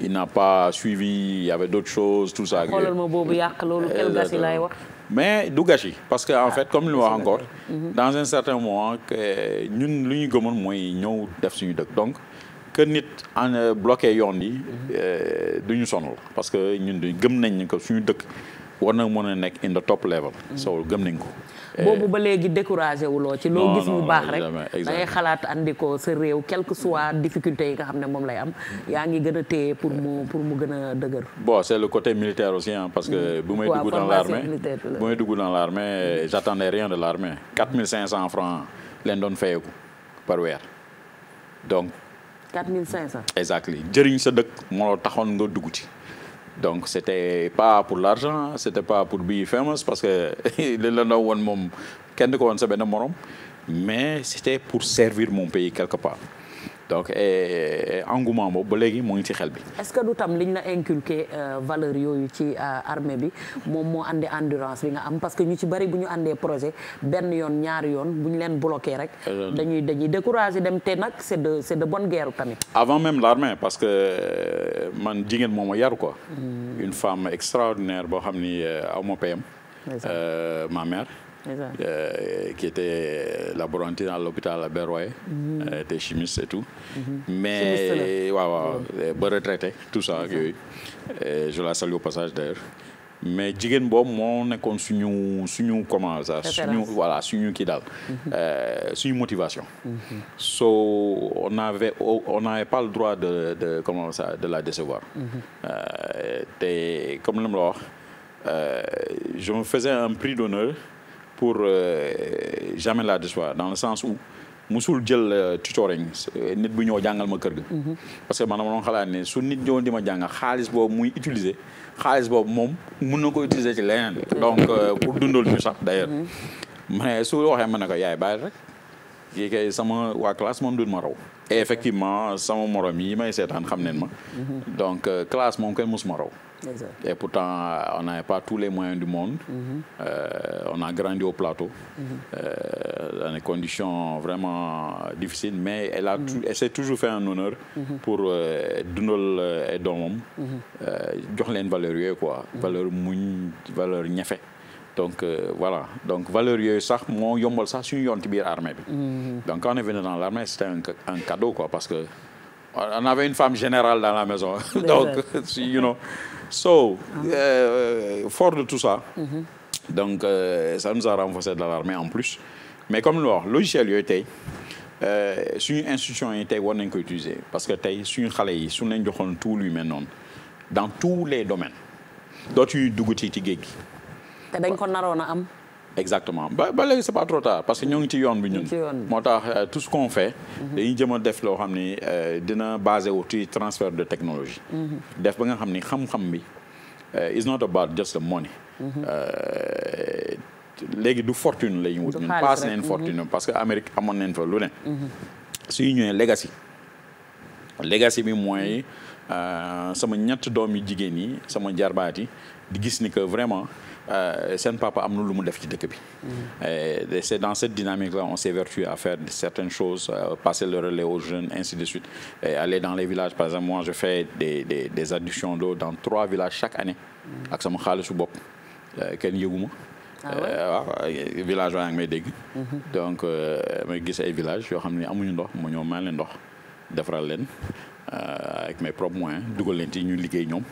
il n'a pas suivi il y avait d'autres choses tout ça. xoolal ma boobu yàq loolu quel gâchis laay wax. mais du gâchis parce que en fait comme li wax encore. dans un certain moment ñun lu ñu gëmoon mooy ñëw def suñu dëkk donc que nit en bloqué yoon yi du ñu sonal parce que ñun gëm nañ ko suñu dëkk war na mën a nekk in the top level. so gëm nañ ko. boobu ba léegi découragé wuloo ci loo gis mu baax rek da ngay xalaat andi ko sa réew quel que soit difficulté yi nga xam ne moom lay am yaa ngi gën a téye pour mu gën a dëgër. bon c'est le côté militaire aussi parce que bu may dugg dans l'armée j'attendais rien de l'armée 4,500 francs leen doon fayeeku par weer donc 4,500 exactly jëriñ sa dëkk moo taxoon nga dugg ci. donc c'était pas pour l'argent c'était pas pour be famous parce que li la ndaw woon moom kenn ko woon sa benn morom mais c'était pour servir mon pays quelque part donc engouement boobu ba léegi moo ngi ci xel bi. est-ce que du tam liñ la inculqué valeur yooyu ci armée bi moom moo andi endurance bi nga am parce que ñu ci bari bu ñu àndee projet benn yoon ñaari yoon bu ñu leen bloqué rek. dañuy décourager dem te nag c'est de bonne guerre tamit. avant même l'armée parce que man jigéen moom a yaru quoi. une femme extraordinaire boo xam ni aw ma payam. ma mère. Qui était laborantine à l'hôpital à Berroyer, était chimiste et tout. Mais waaw ba retraité tout ça ak yooyu je la salue au passage d'ailleurs. mais jigéen boobu moo nekkoon suñu comment ça suñu kii daal suñu motivation. so on n'avait pas le droit de comment ça de la décevoir. te comme li ma la wax je me faisais un prix d'honneur pour jamais la décevoir dans le sens où musul jël tutoring nit bu ñëw jàngal ma kër ga. parce que man dama doon xalaat ne su nit ñëwoon di ma jàngal xaalis boobu muy utiliser xaalis boobu moom mun na ko utiliser ci leneen. donc pour dundal ñu sax d'ailleurs. mais su waxee ma ne ko yaay bàyyi rek kii kay sama waa classe moom duñ ma raw. et effectivement sama morom yi may seetaan xam neen ma. donc classe moom kenn musuma raw. Et pourtant, on n'avait pas tous les moyens du monde. On a grandi au plateau, dans des conditions vraiment difficiles, mais elle s'est toujours fait un honneur pour dundal ay doomam, jox leen valeur yooyu quoi, valeur muñ, valeur ñefe. Donc voilà, donc valeur yooyu sax moo yombal sax suñu yoon ci biir armée bi. Donc quand on est venu dans l'armée, c'était un cadeau quoi, parce que on avait une femme générale dans la maison. Donc you know. So, fort de tout ça, donc ça nous a renforcé dans l'armée en plus. Mais comme lu wax logiciel yooyu tey suñu institution yi tey war nañ ko utiliser parce que tey suñu xale yi suñu leen joxoon tout lu mel noonu dans tous les domaines dootuñu dugg ci géej gi. te dañ ko naroon a am. Exactement ba léegi c'est pas trop tard parce que ñoo ngi ci yoon bi ñun. moo tax tout ce qu'on fait. dañuy jëm a def loo xam ni dina basé wu ci transfert de technologie. def ba nga xam ni xam-xam bi is not about just the money. léegi du fortune la ñu wut ñun passe nañ fortune parce que Amérique amoon nañ fa lu ne. suñu ñëwee legacy bi mooy sama ñett doom yi jigéen yi sama jarbaat yi di gis ni que vraiment. seen papa am na lu mu def ci dëkk bi. C'est dans cette dynamique-là on s'est vertué à faire certaines choses passer le relais aux jeunes ainsi de suite et aller dans les villages par exemple moi je fais des adductions d'eau dans 3 villages chaque année. ak sama xaalisu bopp kenn yëguma. waaw village waa ngi may dégg. donc may gis ay villages yoo xam ne amuñu ndox mu ñëw may leen ndox defaral leen. Avec mes propres moyens dugal leen ci ñu liggéey ñoom.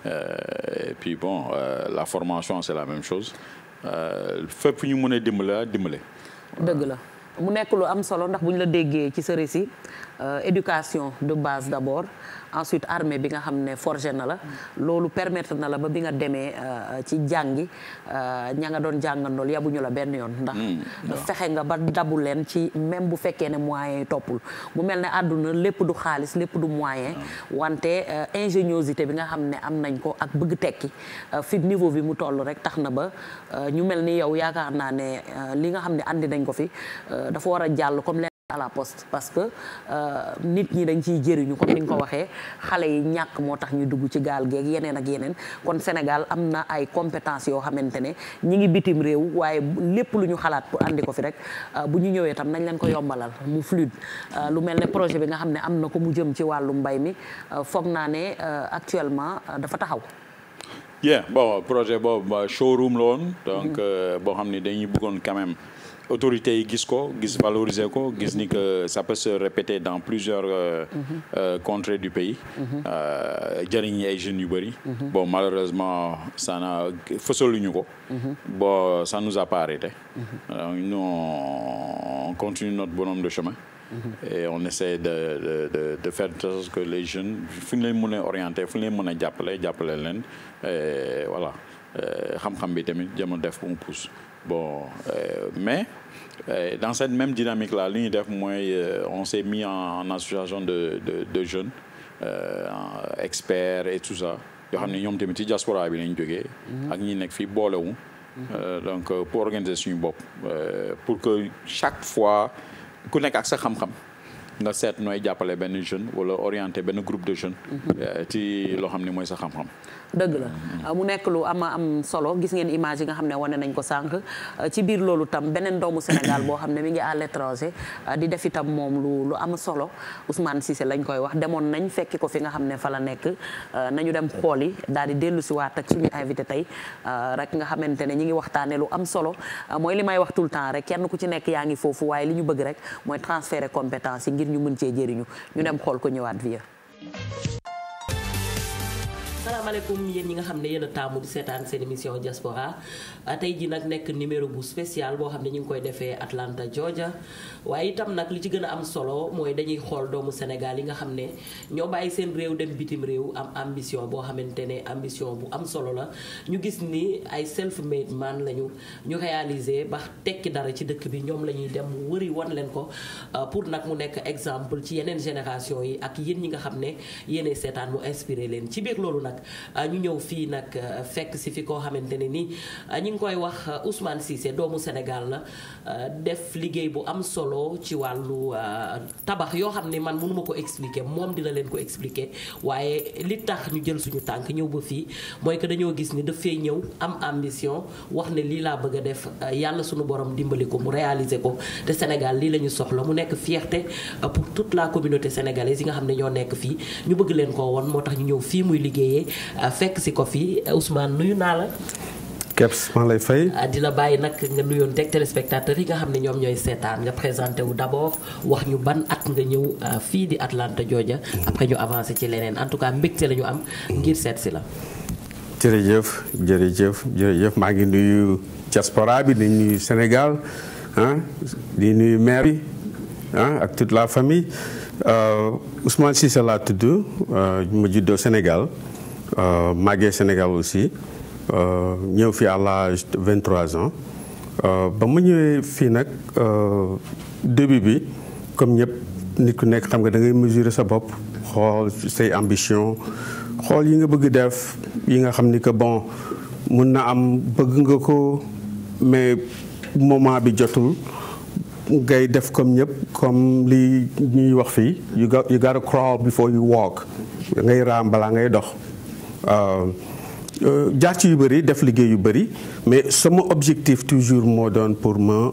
Et puis bon la formation c'est la même chose fépp ñu mën a dimbale. dëgg la mu nekk lu am solo ndax bu ñu la déggee ci sa récit éducation de base d'abord ensuite armée bi nga xam ne forgé na la loolu permettre na la ba bi nga demee ci jàngi ña nga doon jàngandool yabuñu la benn yoon ndax fexe nga ba dabu leen ci même bu fekkee ne moyens yi toppul mu mel ne àdduna lépp du xaalis lépp du moyen wante ingéniosité bi nga xam ne am nañ ko ak bëgg tekki fi niveau bi mu toll rek tax na ba ñu mel ni yow yaakaar naa ne li nga xam ne andi nañ ko fi dafa war a jàll comme leen à la poste parce que nit ñi dañ ciy jëriñu comme ni nga ko waxee xale yi ñàkk moo tax ñu dugg ci gaal geeg yeneen ak yeneen kon Sénégal am na ay compétences yoo xamante ne ñi ngi bitim réew waaye lépp lu ñu xalaat pour andi ko fi rek bu ñu ñëwee tam nañ leen ko yombalal mu fluide lu mel ne projet bi nga xam ne am na ko mu jëm ci wàllu mbay mi foog naa ne actuellement dafa taxaw. bon projet boobu showroom la woon donc boo xam ne dañuy bëggoon quand même autorités yi gis ko gis valoriser ko gis ni que ça peut se répéter dans plusieurs contrées du pays jëriñ ay jeunes yu bëri bon malheureusement ça n'a fësaluñu ko bon ça nous a pas arrêté nous on continue notre bonhomme de chemin et on essaie de faire de sorte que les jeunes fu ñu leen mën a orienter fu ñu leen mën a jàppale leen voilà xam-xam bi tamit jëm a def bu mu pousse bon mais dans cette même dynamique là li ñuy def mooy on s'est mis en association de jeunes experts et tout ça yoo xam ne ñoom tamit ci diaspora bi lañ jógee ak ñi nekk fii boolewu donc pour organiser suñu bopp pour que chaque fois ku nekk ak sa xam-xam nga seet nooy jàppale benn jeune wala orienter benn groupe de jeunes ci loo xam ne mooy sa xam-xam. dëgg la mu nekk lu am solo gis ngeen image yi nga xam ne wane nañ ko sànq ci biir loolu tam beneen doomu Sénégal boo xam ne mi ngi à l'étranger di def itam moom lu am solo Ousmane Cissé lañ koy wax demoon nañ fekki ko fi nga xam ne fa la nekk nañu dem xool yi daal di dellu si waat ak suñu invité tey rek nga xamante ne ñi ngi waxtaane lu am solo mooy li may wax tout le temps rek kenn ku ci nekk yaa ngi foofu waaye li ñu bëgg rek mooy transférer compétence yi ngir ñu mën cee jëriñu ñu dem xool ko ñëwaat vie. salaamaaleykum yéen ñi nga xam ne yéen a taamu di seetaan seen émission diaspora tey ji nag nekk numéro bu spécial boo xam ne ñu ngi koy defee Atlanta Georgia waaye itam nag li ci gën a am solo mooy dañuy xool doomu Sénégal yi nga xam ne ñoo bàyyi seen réew dem bitim réew am ambition boo xamante ne ambition bu am solo la ñu gis ni ay self made man lañu ñu réaliser ba tekki dara ci dëkk bi ñoom la ñuy dem wëri wan leen ko pour nag mu nekk exemple ci yeneen génération yi ak yéen ñi nga xam ne yéenay seetaan mu inspiré leen ci biir loolu nag ñu ñëw fii nag fekk si fi koo xamante ne ni ñu ngi koy wax Ousmane Cissé doomu Sénégal la def liggéey bu am solo ci wàllu tabax yoo xam ne man mënuma ko expliquer moom dina leen ko expliquer waaye li tax ñu jël suñu tànk ñëw ba fii mooy que dañoo gis ni dafay ñëw am ambition wax ne lii laa bëgg a def yàlla suñu borom dimbali ko mu réaliser ko te Sénégal lii la ñu soxla mu nekk fierté pour toute la communauté sénégalaise yi nga xam ne ñoo nekk fii ñu bëgg leen koo won moo tax ñu ñëw fii muy liggéeyee fekk si ko fii Ousmane nuyu naa la. Kebs maa lay fay. di la bàyyi nag nga nuyoon teg téléspectateurs yi nga xam ne ñoom ñooy seetaan nga présenté wu d'abord wax ñu ban at nga ñëw fii di Atlanta Georgia. après ñu avancé ci leneen en tout cas mbégte la ñu am ngir seet si la. jërëjëf maa ngi nuyu diaspora bi di nuyu Sénégal di nuyu maire bi ak toute la famille Ousmane Cissé laa tudd ma juddoo Sénégal màggee Sénégal aussi ñëw fi à l'âge de 23 ans ba ma ñëwee fii nag début bi comme ñëpp nit ku nekk xam nga da ngay mesurer sa bopp xool say ambition xool yi nga bëgg def yi nga xam ni que bon mun na am bëgg nga ko mais moment bi jotul ngay def comme ñëpp comme li ñuy wax fii you gotta crawl before you walk ngay raam balaa ngay dox jaar ci yu bëri def liggéey yu bëri mais sama objectif toujours moo doon pour ma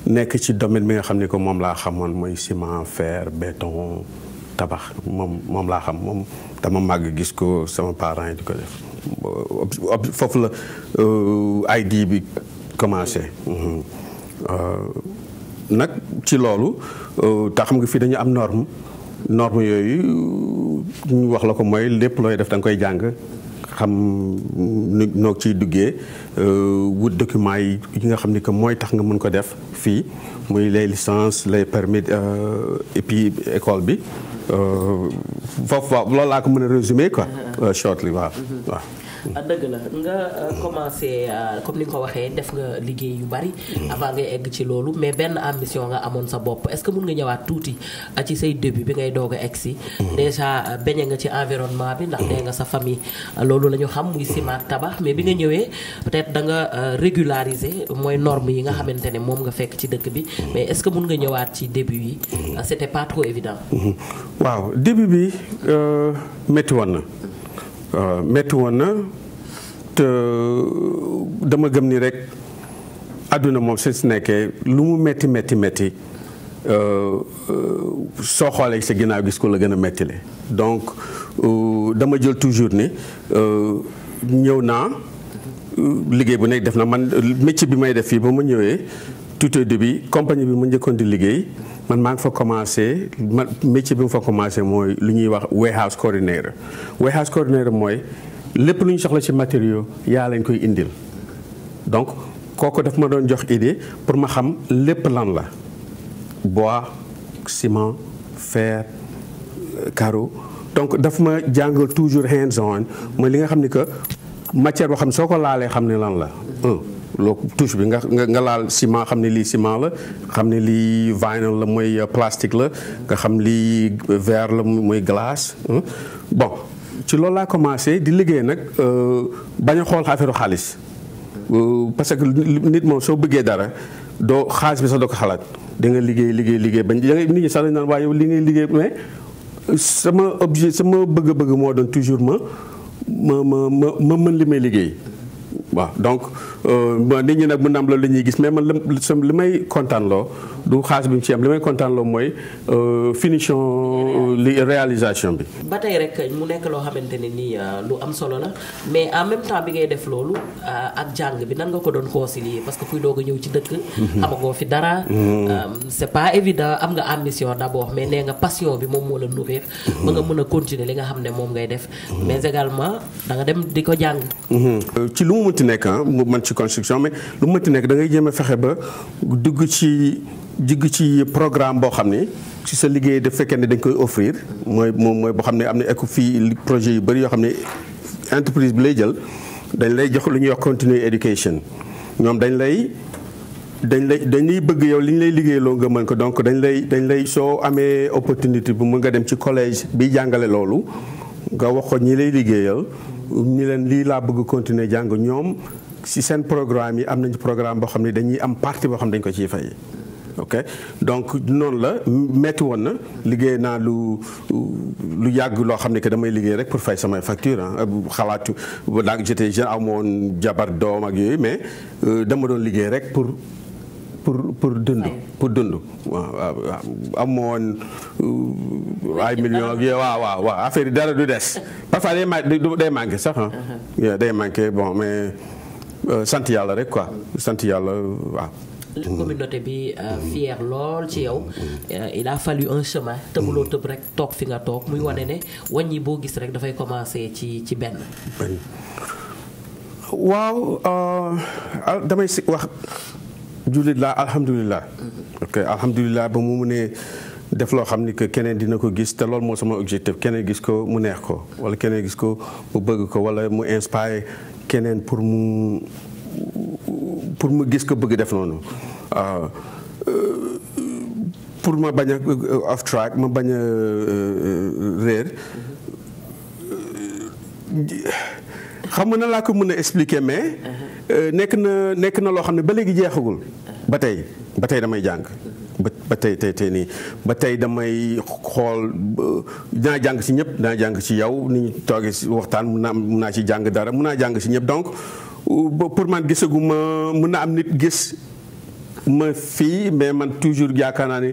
nekk ci domaine bi nga xam ni que moom laa xamoon mooy ciment fer béton tabax moom laa xam moom dama màgg gis ko sama parents yi di ko def foofu la ID bi commencé nag ci loolu tax xam nga fii dañu am norme yooyu ñu wax la ko mooy lépp looy def da nga koy jàng xam noo ciy duggee wut documents yi nga xam ni que mooy tax nga mën ko def fii muy les licences les permis et puis école bi foofu waaw loolu laa ko mën a résumer quoi shortly waaw. dëgg la nga commencé comme ni nga ko waxee def nga liggéey yu bari avant ngay egg ci loolu mais benn ambition nga amoon sa bopp est-ce que mën nga ñëwaat tuuti ci say début bi ngay doog a egg si déjà bañe nga ci environnement bi ndax nee nga sa famille loolu la ñu xam muy ciment tabax mais bi nga ñëwee peut-être da nga régulariser mooy normes yi nga xamante ne moom nga fekk ci dëkk bi mais est-ce que mën nga ñëwaat ci début yi c'était pas trop évident. waaw début bi métti woon na te dama gëm ni rek àdduna moom su nekkee lu mu métti soo xoolee sa ginnaaw gis ko la gën a méttile donc dama jël toujours ni ñëw naa liggéey bu nekk def na man métier bi may def fii ba ma ñëwee tout au début compagnie bi ma njëkkoon di liggéey man maa ngi fa commencé métier bi mu fa commencé mooy lu ñuy wax warehouse coordinator mooy lépp lu ñu soxla ci matériaux yaa lañ koy indil donc kooku daf ma doon jox idée pour ma xam lépp lan la bois ciment fer carreau donc daf ma jàngal toujours hands on mooy li nga xam ni que matière boo xam ne soo ko laalee xam ne lan la loo touche bi nga laal ciment xam ne lii ciment la xam ne lii vinyl la mooy plastique la nga xam lii verre la mooy glace bon ci loolu laa commencé di liggéey nag bañ a xool affaire xaalis parce que nit moom soo bëggee dara doo xaalis bi sax doo ko xalaat da nga liggéey bañ nit ñi sax dañu naan waaye yow li ngay liggéey mais sama bëgg-bëgg moo doon toujours ma mën li may liggéey waaw donc nit ñi nag mën na am loolu la ñuy gis mais man li may kontaan loo du xaalis bi mu ci am li may kontaan loo mooy finition li réalisation bi. ba tey rek mu nekk loo xamante ne nii lu am solo la mais en même temps bi ngay def loolu ak jàng bi nan nga ko doon concilier parce que kuy doog a ñëw ci dëkk. xamagoo fi dara. c'est pas évident am nga ambition d'abord mais nee nga passion bi moom moo la nourrir. ba nga mën a continuer li nga xam ne moom ngay def. mais également da nga dem di ko jàng. ci lu mu mënti nekk mu mën ci construction mais lu mu mënti nekk da ngay jéem a fexe ba dugg ci programme boo xam ni ci sa liggéey daf fekkee ne dañ koy offrir mooy boo xam ne am na éco fii projet yu bëri yoo xam ne entreprise bi lay jël dañ lay jox lu ñuy wax continuing education ñoom dañuy bëgg yow li ñu lay liggéeyloo nga mën ko donc dañ lay soo amee opportunité bu mën nga dem ci collège bi jàngale loolu nga wax ko ñi lay liggéeyal ñi leen lii laa bëgg continuer jàng ñoom si seen programme yi am nañu programme boo xam ne dañuy am partie boo xam ne dañ ko ciy fay. ok donc noonu la metti woon na liggéey naa lu yàgg loo xam ne que damay liggéey rek pour fay samay facture xalaatu daa j'étais jeune amoon jabar doom ak yooyu mais dama doon liggéey rek pour dund waaw amoon ay millions ak yooyu waaw affaire yi dara du des parfois day manqué sax day manqué bon mais sant yàlla rek quoi sant yàlla waaw. communauté bi fier lool ci yow il a fallu un chemin tëbuloo tëb rek toog fi nga toog muy wane ne wàññi boo gis rek dafay commencer ci benn. waaw damay wax jullit laa alhamdulilah. ok alhamdulilah ba mu mënee def loo xam ni que keneen dina ko gis te loolu moo sama objectif keneen gis ko mu neex ko wala keneen gis ko mu bëgg ko wala mu inspire keneen pour mu gis ko bëgg def noonu pour ma bañ a off track ma bañ a réer xam nga na laa ko mën a expliquer mais nekk na loo xam ne ba léegi jeexagul ba tey damay jàng ba tey nii ba tey damay xool dinaa jàng ci ñëpp dinaa jàng ci yow ni ñu toogee ci waxtaan mun naa ci jàng dara mun naa jàng ci ñëpp donc pour man gisaguma mun na am nit gis ma fii mais man toujours yaakaar naa ni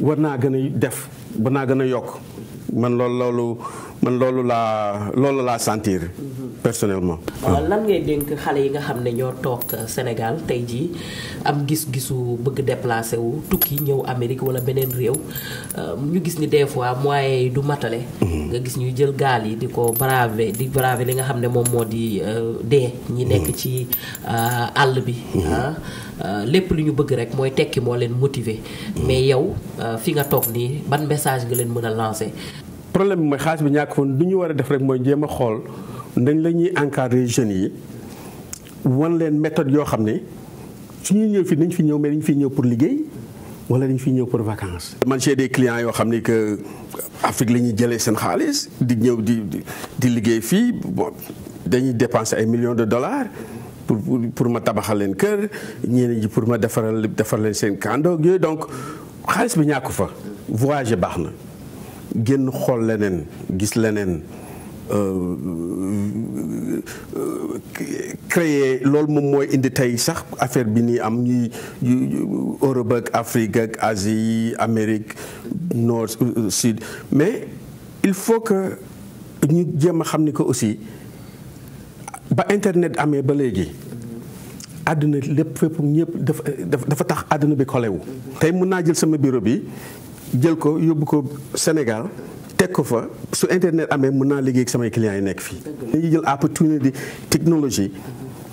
war naa gën a def war naa gën a yokk man loolu laa sentir personnellement. lan ngay dénk xale yi nga xam ne ñoo toog Sénégal tey jii am gis-gisu bëgg déplacé wu tukki ñëw Amérique wala beneen réew ñu gis ni des fois moyens yi du matale. nga gis ñuy jël gaal yi di ko braver li nga xam ne moom moo di dee. ñi nekk ci àll bi. lépp lu ñu bëgg rek mooy tekki moo leen motiver. mais yow fi nga toog nii ban message nga leen mën a lancer. problème bi mooy xaalis bi ñàkk foon du ñu war a def rek mooy jéem a xool dañ la ñuy encadrer jeunes yi wan leen méthode yoo xam ne su ñuy ñëw fii dañ fi ñëw mais dañ fi ñëw pour liggéey wala dañ fi ñëw pour vacances. man j'ai des clients yoo xam ne que Afrique la ñuy jëlee seen xaalis di ñëw di liggéey fii bon dañuy dépenser ay millions de dollars pour ma tabaxal leen kër ñeneen ji pour ma defar leen seen kando yooyu donc xaalis bi ñàkk fa voyager baax na. génn xool leneen gis leneen créer loolu moom mooy indi tey sax affaire bi nii am ñuy Europe ak Afrique ak Asie Amérique nord sud mais il faut que ñu jéem a xam ni que aussi ba internet amee ba léegi àdduna lépp fépp ñëpp dafa tax àdduna bi kolewu tey mën naa jël sama bureau bi jël ko yóbbu ko Sénégal teg ko fa su internet amee mën naa liggéey ak samay clients yi nekk fii. dañuy jël opportunité technologie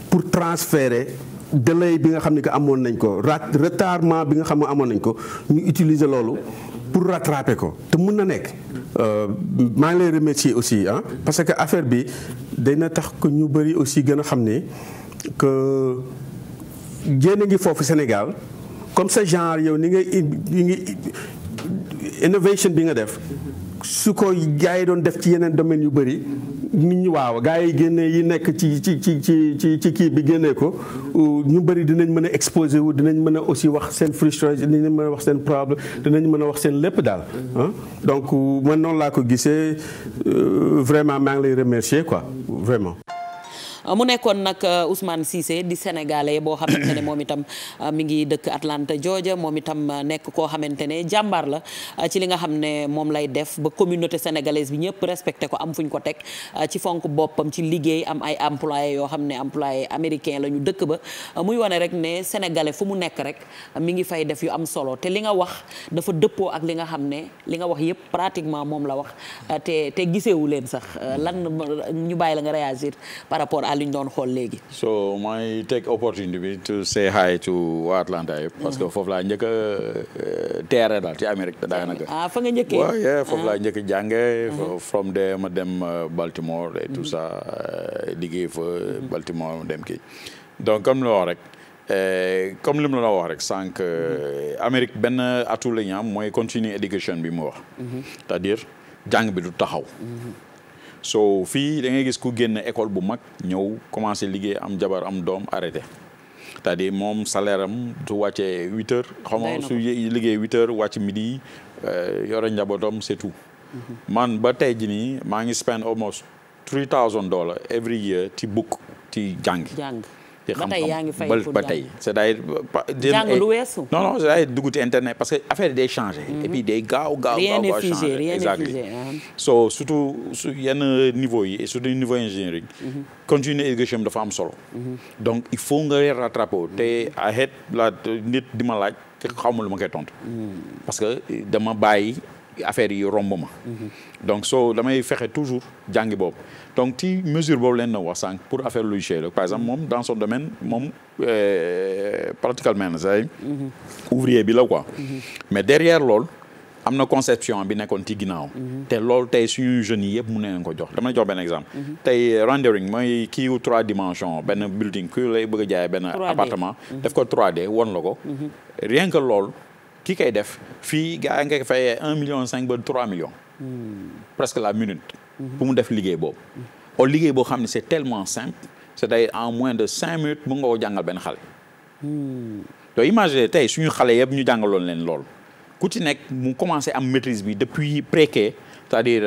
pour transférer délai bi nga xam ne que amoon nañ ko retardement bi nga xam ne amoon nañ ko ñu utiliser loolu pour rattraper ko te mën na nekk. maa ngi lay remercier aussi parce que affaire bi dina tax que ñu bëri aussi gën a xam ne que jéem a ngi foofu Sénégal comme ça genre yow ni ngi innovation bi nga def su ko gars yi doon def ci yeneen domaines yu bëri nit ñi waaw gars yi génne yi nekk ci kii bi génnee ko ñu bëri dinañ mën a exposer wu dinañ mën a aussi wax seen frustration dinañ mën a wax seen problème dinañ mën a wax seen lépp daal donc man noonu laa ko gisee vraiment maa ngi lay remercier quoi vraiment. mu nekkoon nag Ousmane Cissé di sénégalais boo xamante ne moom itam mi ngi dëkk Atlanta Georgia moom itam nekk koo xamante ne jàmbaar la ci li nga xam ne moom lay def ba communauté sénégalaise bi ñëpp respecté ko am fu ñu ko teg ci fonk boppam ci liggéey am ay employés yoo xam ne employés américains la ñu dëkk ba muy wane rek ne sénégalais fu mu nekk rek mi ngi fay def yu am solo te li nga wax dafa dëppoo ak li nga xam ne li nga wax yëpp pratiquement moom la wax te gisewu leen sax lan ñu bàyyi la nga réagir par rapport à li ñu doon xool léegi. so may take opportunity bi to say hi to waa Atlanta yëpp. parce que foofu laa njëkk a teere daal ci Amérique daanaka. fa nga njëkkee waaw foofu laa njëkk a jàngee. from there ma dem Baltimore et tout ça liggéey fa Baltimore dem kii donc comme la wax rek. comme li mu la wax rek sànq Amérique benn atout la ñu am mooy continuing education bi mu wax. c'est-à-dire jàng bi du taxaw. so fii da ngay gis ku génn école bu mag ñëw commencé liggéey am jabar am doom arrêté c'est-à-dire moom salaire am su wàccee 8 heures. xam nga su liggéey 8 heures wàcc midi yore njabootam c'est tout. man ba tey jii nii maa ngi spend almost $3,000 every year ci book ci jàng. ba tey yaa ngi fay pour ba tey c'est-à-dire jàng lu weesu. non c'est-à-dire dugg ci internet parce que affaire yi day changé. et puis day gaaw rien n'est figé rien n'est figé. so surtout su yenn niveau yi et surtout niveau ingénierie. continuer éducation dafa am solo. donc il faut nga rattraper te ahet la nit di ma laaj te xawma lu ma koy tontu. parce que dama bàyyi affaire yi romb ma. donc so damay fexe toujours jàngi boobu. donc ci mesure boobu leen na wax sànq pour affaire logiciel la par exemple moom dans son domaine moom pratiquement say ouvrier bi la quoi. mais derrière loolu am na conception bi nekkoon ci ginnaaw. te loolu tey suñu jeunes yi yëpp mun nañu ko jox dama jox benn exemple. tey rendering mooy kii 3 dimensions benn building ku lay bëgg a jaay benn appartement. def ko 3D won la ko. rien que loolu. ki koy def fii gars yi nga fay 1,5 million ba 3 millions. presque la minute. pour mu def liggéey boobu. au liggéey boo xam ne c'est tellement simple c'est-à-dire en moins de 5 minutes mu nga ko jàngal benn xale. donc imagine tey suñu xale yëpp ñu jàngaloon leen lool ku ci nekk mu commencé am maîtrise bi depuis pré-K c'est-à-dire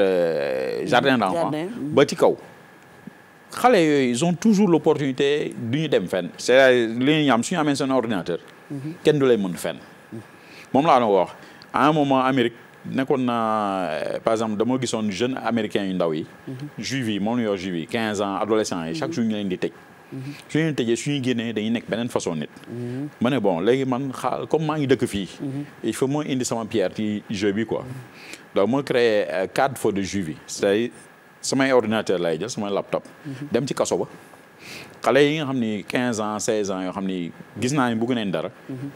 jardin d'enfants ba ci kaw. xale yooyu ils ont toujours l'opportunité du ñu dem fenn c'est-à-dire li ñu am suñu amee seen ordinateur. kenn du lay mën fenn. moom laa doon wax à un moment Amérique nekkoon na par exemple dama gisoon jeunes américains yu ndaw yi. juifs yi moom la ñu wax juifs yi 15 ans adolescents yi chaque jour ñu leen di tëj. su ñu leen tëjee suñuy génnee dañuy nekk beneen façon nit. ma ne bon léegi man comme maa ngi dëkk fii. il faut moo indi sama pierre ci jeu bi quoi. donc moo créé cadre for de juifs yi c'est-à-dire samay ordinateur lay jël samay laptop. dem ci kaso ba. xale yi nga xam ni 15 ans 16 ans yoo xam ni gis naa ni bëgg nañ dara.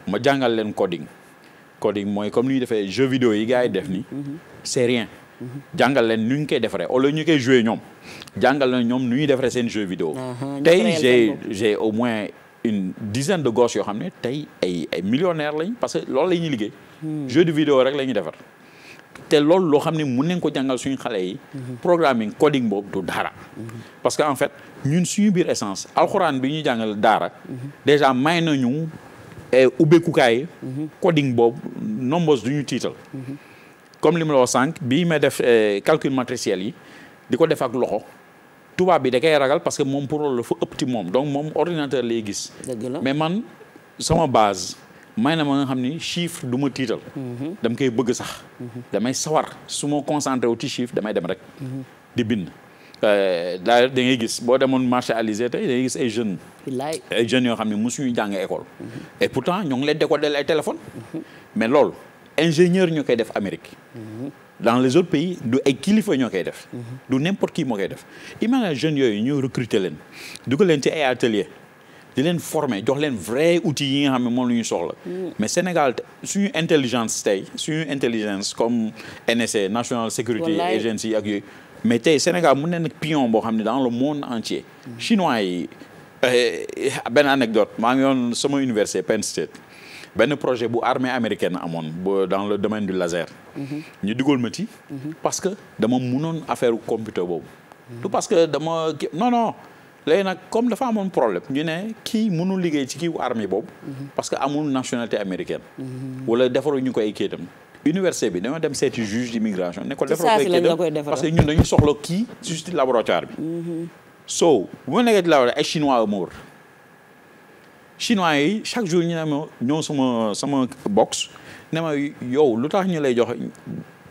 ma jàngal leen coding. coding mooy comme ni ñuy defee jeu vidéo yi gars yi def ni c'est rien. jàngal leen nu ñu koy defaree au lieu ñu koy jouer ñoom jàngal leen ñoom nu ñuy defaree seen jeu vidéo. tey j'ai au moins une dizaine de gosses yoo xam ne tey ay millionnaires lañ parce que loolu la ñuy liggéey. jeu de vidéo rek la ñuy defar. te loolu loo xam ne mun nañ ko jàngal suñu xale yi. programming coding boobu du dara. parce que en fait ñun suñu biir essence alxuraan bi ñuy jàngal daara. déjà may nañu. ubbeekukaay coding boobu nombres du ñu tiital. comme li ma la wax sànq bii may def calcul matriciel yi di ko def ak loxo tubaab bi da koy ragal parce que moom pour loolu dafa ëpp ci moom donc moom ordinateur lay gis. mais man sama base may na ma nga xam ni chiffre du ma tiital. dama koy bëgg sax. damay sawar su ma concentré wu ci chiffre damay dem rek. di bind. da ngay gis boo demoon marché Alizé tey da ngay gis ay jeunes. ay jeunes yoo xam ne mosuñu jàng école. et pourtant ñoo ngi leen décoder ay téléphone. mais loolu ingénieur ñoo koy def Amérique. dans les autres pays du ay kilifa ñoo koy def. du n'importe qui moo koy def. imagine jeunes yooyu ñu recruter leen dugal leen ci ay atelier di leen former jox leen vrai outil yi nga xam ne moom la ñuy soxla. mais Sénégal suñu intelligence tey suñu intelligence comme NSA National Security Agency ak yooyu. mais tey Sénégal mun na nekk pion boo xam ne dans le monde entier. chinois yi benn anecdote maa ngi yoon sama université Penn State benn projet bu armée américaine amoon dans le domaine du laser. ñu dugal ma ci. parce que dama munoon affaire computer boobu. du parce que dama non léegi nag comme dafa amoon problème ñu ne kii mënul liggéey ci kii armée boobu. parce que amul nationalité américaine. wala defaruñu ko ay kayitam. université bi dama dem seeti juge d'immigration ne ko defal koy kayitam parce que ñun dañu soxla kii ci laboratoire bi. so bu ma nekkee ci laa ay chinois ma wër chinois yi chaque jour ñu ne ma ñëw sama box ne ma yow lu tax ñu lay jox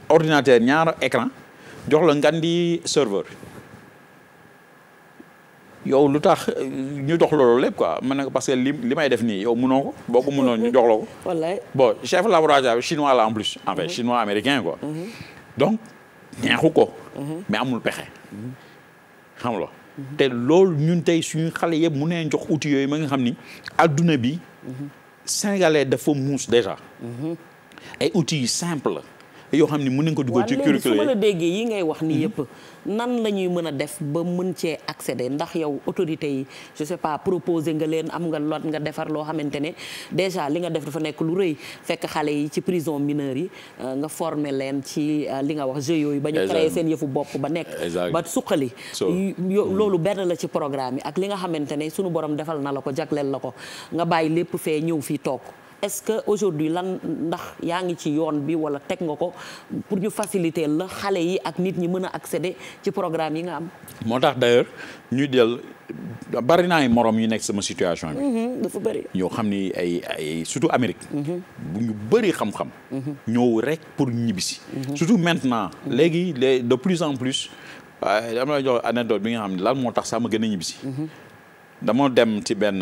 ordinateur ñaar écran jox la ngan di serveur yow lu tax ñu dox loolu lépp quoi man ne parce que li may def nii yow mënoo ko boo ko mënoon ñu jox la ko. wallaay bon chef laboratoire chinois la en plus. en fait chinois américain quoi. donc neexu ko. mais amul pexe. xam nga te loolu ñun tey suñu xale yëpp mu neen jox outils yooyu ma nga xam ni adduna bi. sénégalais dafa muus déjà. ay outils yu simple la. yoo xam ni mën nañ ko dugal ci curriculum su ma la déggee yi ngay wax ni yëpp nan la ñuy mën a def ba mën cee accéder ndax yow autorité yi je sais pas proposer nga leen am nga lot nga defar loo xamante ne déjà li nga def dafa nekk lu rëy fekk xale yi ci prison mineure yi nga former leen ci li nga wax jeux yooyu ba ñu créer seen yëfu bopp ba nekk ba suqali loolu benn la ci programme yi ak li nga xamante ne sunu borom defal na la ko jagleel la ko nga bàyyi lépp fee ñëw fii toog est-ce que aujourd'hui lan ndax yaa ngi ci yoon bi wala teg nga ko pour ñu faciliter la xale yi ak nit ñi mën a accéder ci programme yi nga am. moo tax d'ailleurs ñu del bari naa ay morom yu nekk sama situation bi. dafa bari. ñoo xam ni ay surtout Amérique. bu ñu bëri xam-xam. ñëw rek pour ñibbisi. surtout maintenant. léegi de plus en plus dama la jox anecdote bi nga xam ne lan moo tax sax ma gën a ñibbisi. dama dem ci benn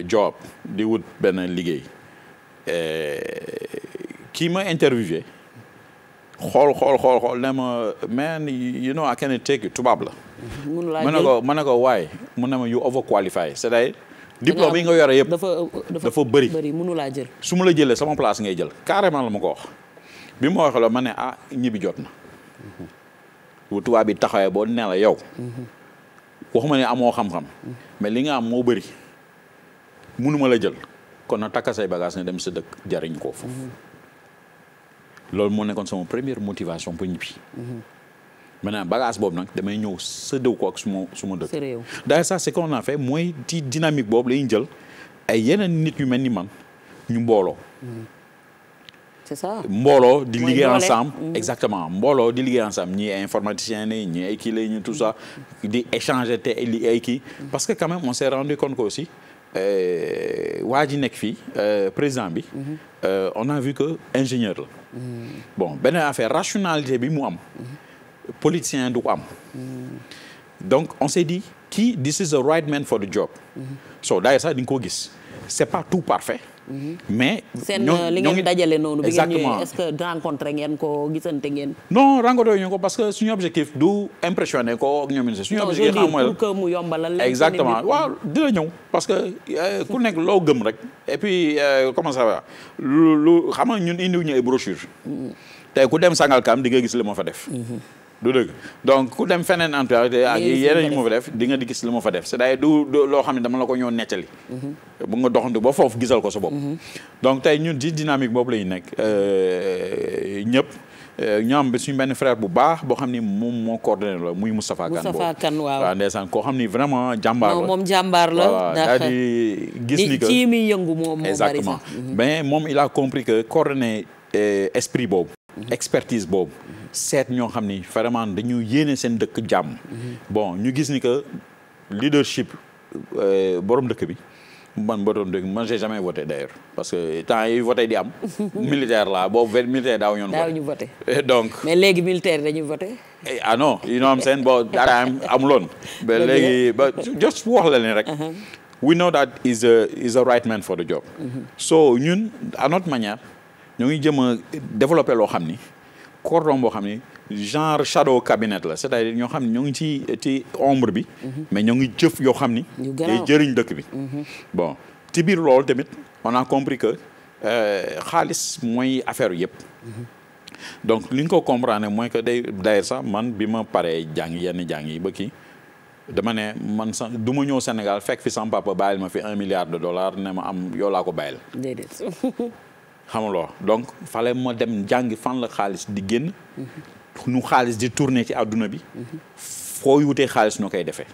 job di wut benn liggéey. kii ma interviewé xool ne ma man you know I can take you tubaab la. ma ne ko waaye mu ne ma you overqualified c'est-à-dire diplôme yi nga yore yëpp dafa bëri mënu laa jël su ma la jëlee sama place ngay jël carrément la ma ko wax bi ma waxee la ma ne ñibbi jot na bu tubaab bi taxawee boo nee la yow waxuma ne amoo xam-xam mais li nga am moo bëri mënuma la jël kon na takka say bagage ne dem sa dëkk jariñ ko foofu loolu moo nekkoon sama première motivation pour ñibbi maintenant bagage boobu nag damay ñëw sëddew ko ak suma dëkk d'ailleurs ça c'est qu'on a fait mooy ci dynamique boobu la ñuy jël ay yeneen nit yu mel ni man ñu mbooloo c'est ça mbooloo di liggéey ensemble exactement mbooloo di liggéey ensemble ñii ay informaticiens ne ñii ay kii la ñu tout ça di échanger te ay kii parce que quand même on s'est rendu compte que aussi waa ji nekk fii président bi on a vu que ingénieur la bon beneen affaire rationalité bi mu am politicien du ko am donc on s'est dit kii this is the right man for the job so d'ailleurs sax di nga ko gis c'est pas tout parfait mais seen li ngeen dajale noonu bi ngeen ñëwee est-ce que rencontré ngeen ko gisante ngeen non rencontré ñu ko parce que suñu objectif du impressionner ko ak ñoom suñu objectif xam mooy pour que mu yombalal leen exactement waaw dina ñëw parce que ku nekk loo gëm rek et puis comment ça va lu xam nga ñun indiwuñu ay brochure tey ku dem Sangalkam di nga gis li ma fa def du dëgg donc ku dem feneen Antwerp ak yeneen yi ma fa def di nga di gis li ma fa def c'est-à-dire du loo xam ne dama la ko ñëw nettali bu nga doxantu ba foofu gisal ko sa bopp donc tey ñun ci dynamique boobu la ñu nekk ñëpp ñoom bi suñu benn frère bu baax boo xam ni moom moo coordonné la muy Moustapha Kane waaw ndeysaan koo xam ni vraiment jàmbaar la moom jàmbaar la daal di gis ni que ci mi yëngu moom moo bari exactement mais moom il a compris que coordonné esprit boobu expertise boobu seet ñoo xam ni vraiment dañu yéene seen dëkk jàmm bon ñu gis ni que leadership borom dëkk bi man j'ai jamais voté d'ailleurs parce que temps yi voté di am militaire la boobu militaire daaw ñu voté donc mais léegi militaire dañuy voté ah non you know what I'm saying bon dara amuloon ba léegi ba just wax la leen rek we know that is a right man for the job so ñun à notre manière ñoo ngi jëm a développer loo xam ni cordon boo xam ni genre shadow cabinet la c'est-à-dire ñoo xam ne ñoo ngi ci ombre bi mais ñoo ngi jëf yoo xam ni day jëriñ dëkk bi bon ci biir loolu tamit on a compris que xaalis mooy affaire yëpp donc li ñu ko comprendre mooy que day d'ailleurs sax man bi ma paree yenn jàng yi ba kii dama ne man sax du ma ñëw Sénégal fekk fi sama papa bàyyil ma fi $1 milliard ne ma am yow laa ko bàyyil déedéet xamuloo donc fallait ma dem jàngi fan la xaalis di génn nu xaalis di tourner ci àdduna bi foo wutee xaalis noo koy defee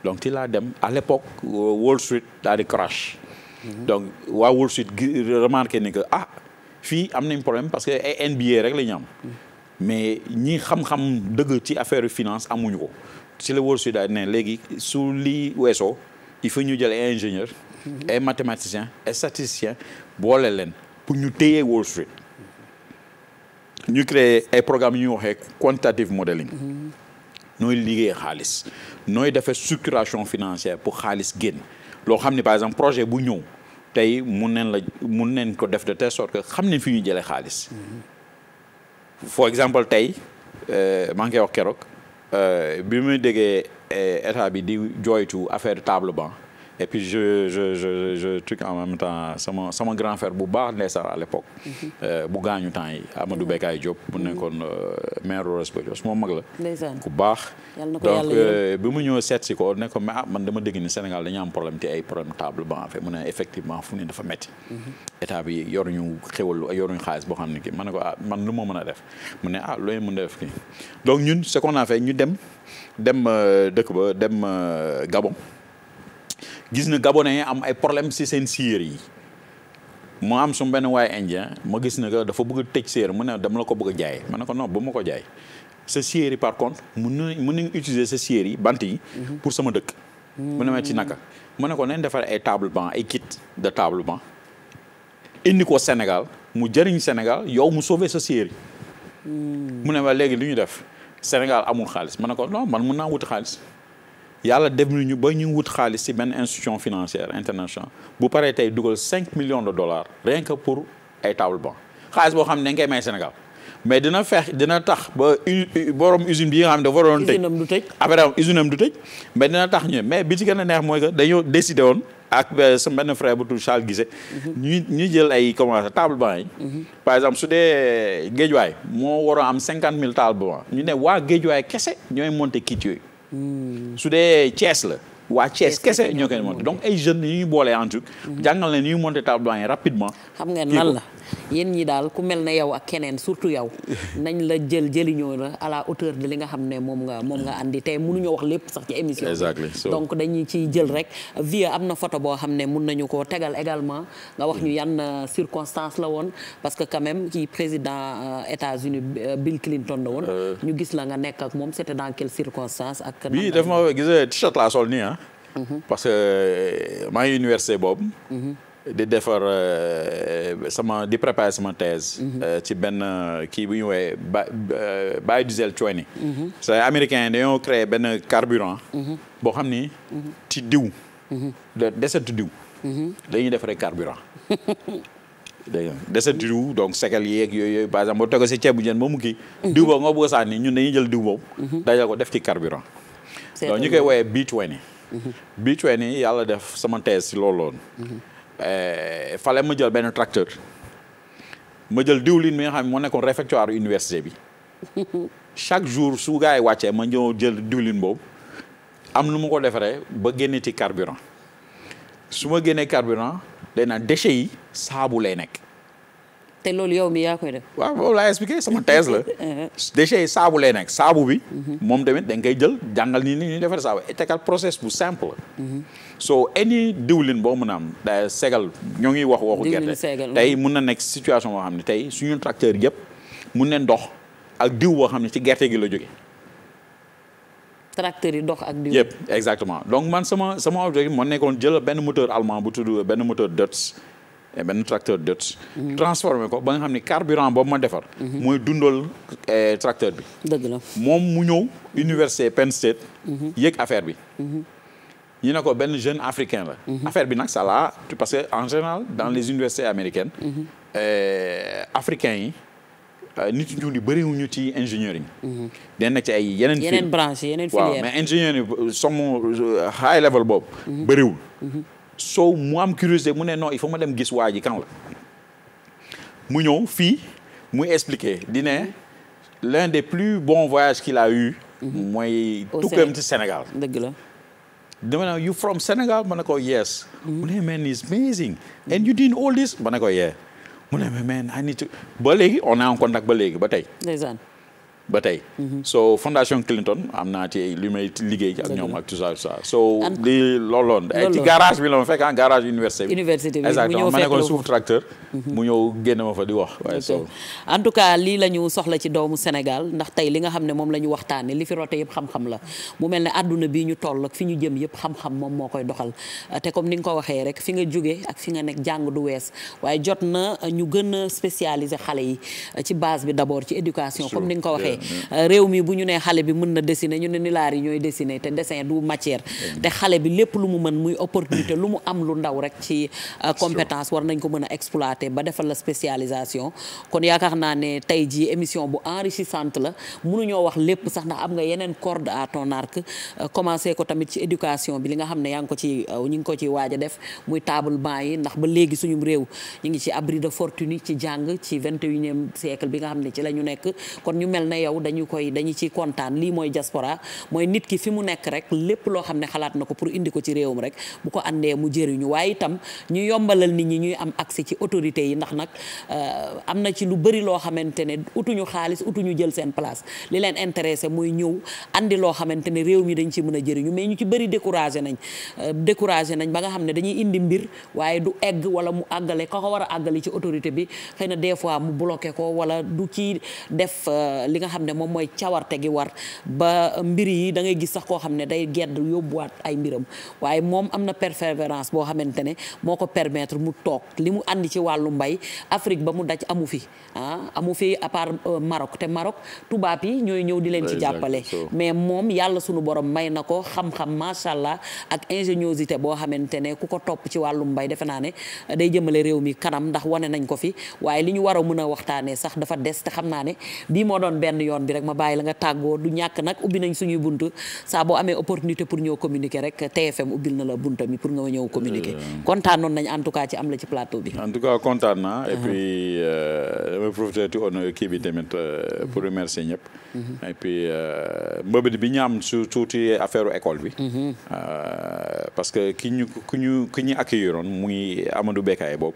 donc ci laa dem à l'époque Wall Street daal di crash donc waa Wall Street remarqué ni que fii am nañ problème parce que ay NBA rek la ñu am mais ñi xam-xam dëgg ci affaire finance amuñu ko ci la Wall Street daal ne léegi su lii weesoo il faut ñu jël ay ingénieurs ay mathématiciens ay statisticiens boole leen pour ñu téye Wall Street ñu créer ay programmes yu ñuy waxee quantitative modeling nooy liggéey xaalis nooy defee structuration financière pour xaalis génn loo xam ne par exemple projet bu ñëw tey mun neen ko def de telle sorte que xam ne fi ñu jëlee xaalis for exemple tey maa ngi koy wax keroog bi muy déggee état bi di jooytu affaire table banc et puis je truc en même temps sama grand frère bu baax ndeysaan à l'époque bu gaañu temps yi Amadou Bekay Diop bu nekkoon maire Ross Bodios moom mag la ku baax donc bi mu ñëw seet si ko ne ko mais man dama dégg ni Sénégal dañu am problème te ay problème table banc fait mu ne effectivement fu ne dafa metti état bi yoruñu xewal yoruñu xaalis boo xam ne kii ma ne ko man lu ma mën a def mu ne looy mën a def kii donc ñun ce qu'on a fait ñu dem dëkk ba dem Gabon gis na Gabonais am ay problème ci seen scieries yi mu am su benn waaye indien ma gis na que dafa bëgg a tëj scierie mu ne dama la ko bëgg a jaay ma ne ko non bu ma ko jaay sa scierie par contre mun nañu utiliser sa scierie bant yi pour sama dëkk mu ne ma ci naka mu ne ko nañ defar ay table banc ay kit de table banc indi ko Sénégal mu jëriñ Sénégal yow mu sauver sa scierie mu ne ma léegi lu ñu def Sénégal amul xaalis ma ne ko non man mun naa wuti xaalis yàlla def nañu ba ñu wut xaalis ci benn institution financière internationale bu paree tey dugal $5 millions rien que pour ay table banc xaalis boo xam ne dañ koy may Sénégal mais dina tax ba borom usine bi nga xam ne dafa waroon tëj après usine am du tëj mais dina tax mais bi ci gën a neex mooy que dañoo décidé woon ak sama benn frère bu tudd Charles Guissé ñu jël ay commencé table banc yi par exemple su dee Géejuwaay moo waroon am 50,000 table banc ñu ne waa Géejuwaay kese ñooy monter kit yooyu su dee Thiès la waa Thiès kese ñoo koy monter donc ay jeunes yi ñuy boolee en tout jàngal leen ñuy monter table banc yi rapidement xam ngeen lan la yéen ñi daal ku mel ne yow ak keneen surtout yow nañ la jëliñoo la à la hauteur de li nga xam ne moom nga andi tey mënuñoo wax lépp sax ci émission donc dañuy ciy jël rek via am na photo boo xam ne mun nañu ko tegal également nga wax ñu yan circonstance la woon parce que quand même ci président États-Unis Bill Clinton la woon ñu gis la nga nekk ak moom c'était dans quelles circonstances ak bii daf ma gis t-shirt laa sol nii parce que maa ngi université boobu di defar di préparer sama thèse ci benn kii bu ñu woowee biodiesel 20 c'est américain yi dañoo créé benn carburant boo xam ni ci diw desetu diw dañuy defaree carburant dégg nga desetu diw donc sekel yeeg yooyu par exemple boo toggee si ceeb bu jën ba mu kii diw boobu nga bëgg a sànni ñun dañuy jël diw boobu dajal ko def ci carburant donc ñu koy woowee B20 B20 yàlla def sama thèse si loolu loon fallait ma jël benn tracteur ma jël diwlin mi nga xam ne moo nekkoon réfectoire université bi chaque jour su gars yi wàccee ma ñëw jël diwlin boobu am nu ma ko defaree ba génne ci carburant su ma génnee carburant day naan déchets yi saabu lay nekk. te loolu yow mi yaa koy def. waaw boobu laa expliqué sama thèse la déchets yi saabu lay nekk saabu bi moom tamit dañ koy jël jàngal ni ñuy defaree saabu et tegal process bu simple so any diwlin boo mën a am day segal ñoo ngi waxu gerte tey mun na nekk situation boo xam ne tey suñu tracteur yëpp mun neen dox ak diw boo xam ne ci gerte gi la jóge tracteur yi dox ak diw yëpp exactement donc man sama objectif moo nekkoon jël benn moteur allemand bu tudd benn moteur Deutz benn tracteur Deutz transformé ko ba nga xam ne carburant boobu ma defar mooy dundal tracteur bi dëgg la moom mu ñëw université Penn State yëg affaire bi ñu ne ko benn jeune africain la affaire bi nag ça la parce que en général dans les universités américaines africains yi nit ñu di bëriwuñu ci ingénierie yi dañ nekk ci ay yeneen branche yeneen filière waaw mais ingénieurs yi some high level boobu bëriwul soo mu am curiosité mu ne non il faut ma dem gis waa ji kan la mu ñëw fii muy expliquer di ne l'un des plus bons voyages qu'il a eu mooy tukkeem ci Sénégal dëgg la dama ne you from Sénégal ma ne ko yes mu ne man is amazing and you doing all this ma ne ko yeah mu ne man I need to ba léegi on est en contact ba léegi ba tey ndeysaan ba tey. so fondation Clinton am naa ci li may liggéey ak ñoom ak tout ça so di looloon ci garage bi la ma fekk garage université bi exactement ma nekkoon suuf tracteur mu ñëw génn ma fa di wax waaye so en tout cas lii la ñu soxla ci doomu Sénégal ndax tey li nga xam ne moom la ñu waxtaane li fi rote yëpp xam-xam la mu mel ne àdduna bii ñu toll ak fi ñu jëm yëpp xam-xam moom moo koy doxal te comme ni nga ko waxee rek fi nga jóge ak fi nga nekk jàng du wees waaye jot na ñu gën a spécialiser xale yi ci base bi d'abord ci éducation comme ni nga ko waxee réew mi bu ñu nee xale bi mën na dessiner ñu ne nilaar yi ñooy dessiner te dessin du matière te xale bi lépp lu mu mën muy opportunité lu mu am lu ndaw rek ci compétence war nañ ko mën a exploiter ba defal la spécialisation kon yaakaar naa ne tey jii émission bu enrichissante la mënuñoo wax lépp sax ndax am nga yeneen corde à ton arc commencé ko tamit ci éducation bi li nga xam ne yaa ngi ko ci ñu ngi ko ci waaj a def muy table banc yi ndax ba léegi suñu réew ñu ngi ci abri de fortune ci jàng ci 21e siècle bi nga xam ne ci la ñu nekk kon ñu mel ne yow dañu ciy kontaan lii mooy diaspora mooy nit ki fi mu nekk rek lépp loo xam ne xalaat na ko pour indi ko ci réewam rek bu ko andee mu jëriñu waaye itam ñu yombalal nit ñi ñuy am accès ci autorités yi ndax nag am na ci lu bëri loo xamante ne utuñu xaalis utuñu jël seen place li leen intéressé mooy ñëw andi loo xamante ne réew mi dañ ci mën a jëriñu mais ñu ci bëri découragé nañ ba nga xam ne dañuy indi mbir waaye du egg wala mu àggale ka ko war a àggale ci autorité bi xëy na des fois mu bloqué ko wala du ci def li nga xam ne moom mooy cawarte gi war ba mbir yi da ngay gis sax koo xam ne day gedd yóbbuwaat ay mbiram waaye moom am na persévérance boo xamante ne moo ko permettre mu toog li mu andi ci wàllu mbay Afrique ba mu daj amu fi amu fi à part Maroc te Maroc tubaab yi ñooy ñëw di leen ci jàppale mais moom yàlla sunu borom may na ko xam-xam macha allah ak ingéniosité boo xamante ne ku ko topp ci wàllu mbay defe naa ne day jëmale réew mi kanam ndax wane nañ ko fi waaye li ñu war a mën a waxtaanee sax dafa des te xam naa ne bii moo doon benn yoon bi rek ma bàyyi la nga tàggoo du ñàkk nag ubbi nañ suñuy bunt saa boo amee opportunité pour ñëw communiquer rek TFM ubbil na la bunta mi pour nga ñëw communiquer kontaanoon nañ en tout cas ci am la ci plateau bi en tout cas kontaan naa et puis damay profiter ci honneur kii bi tamit pour remercier ñëpp et puis mbëbët bi ñu am surtout ci affaire école bi parce que ki ñu accueilliroon muy Amadou Bekaay boobu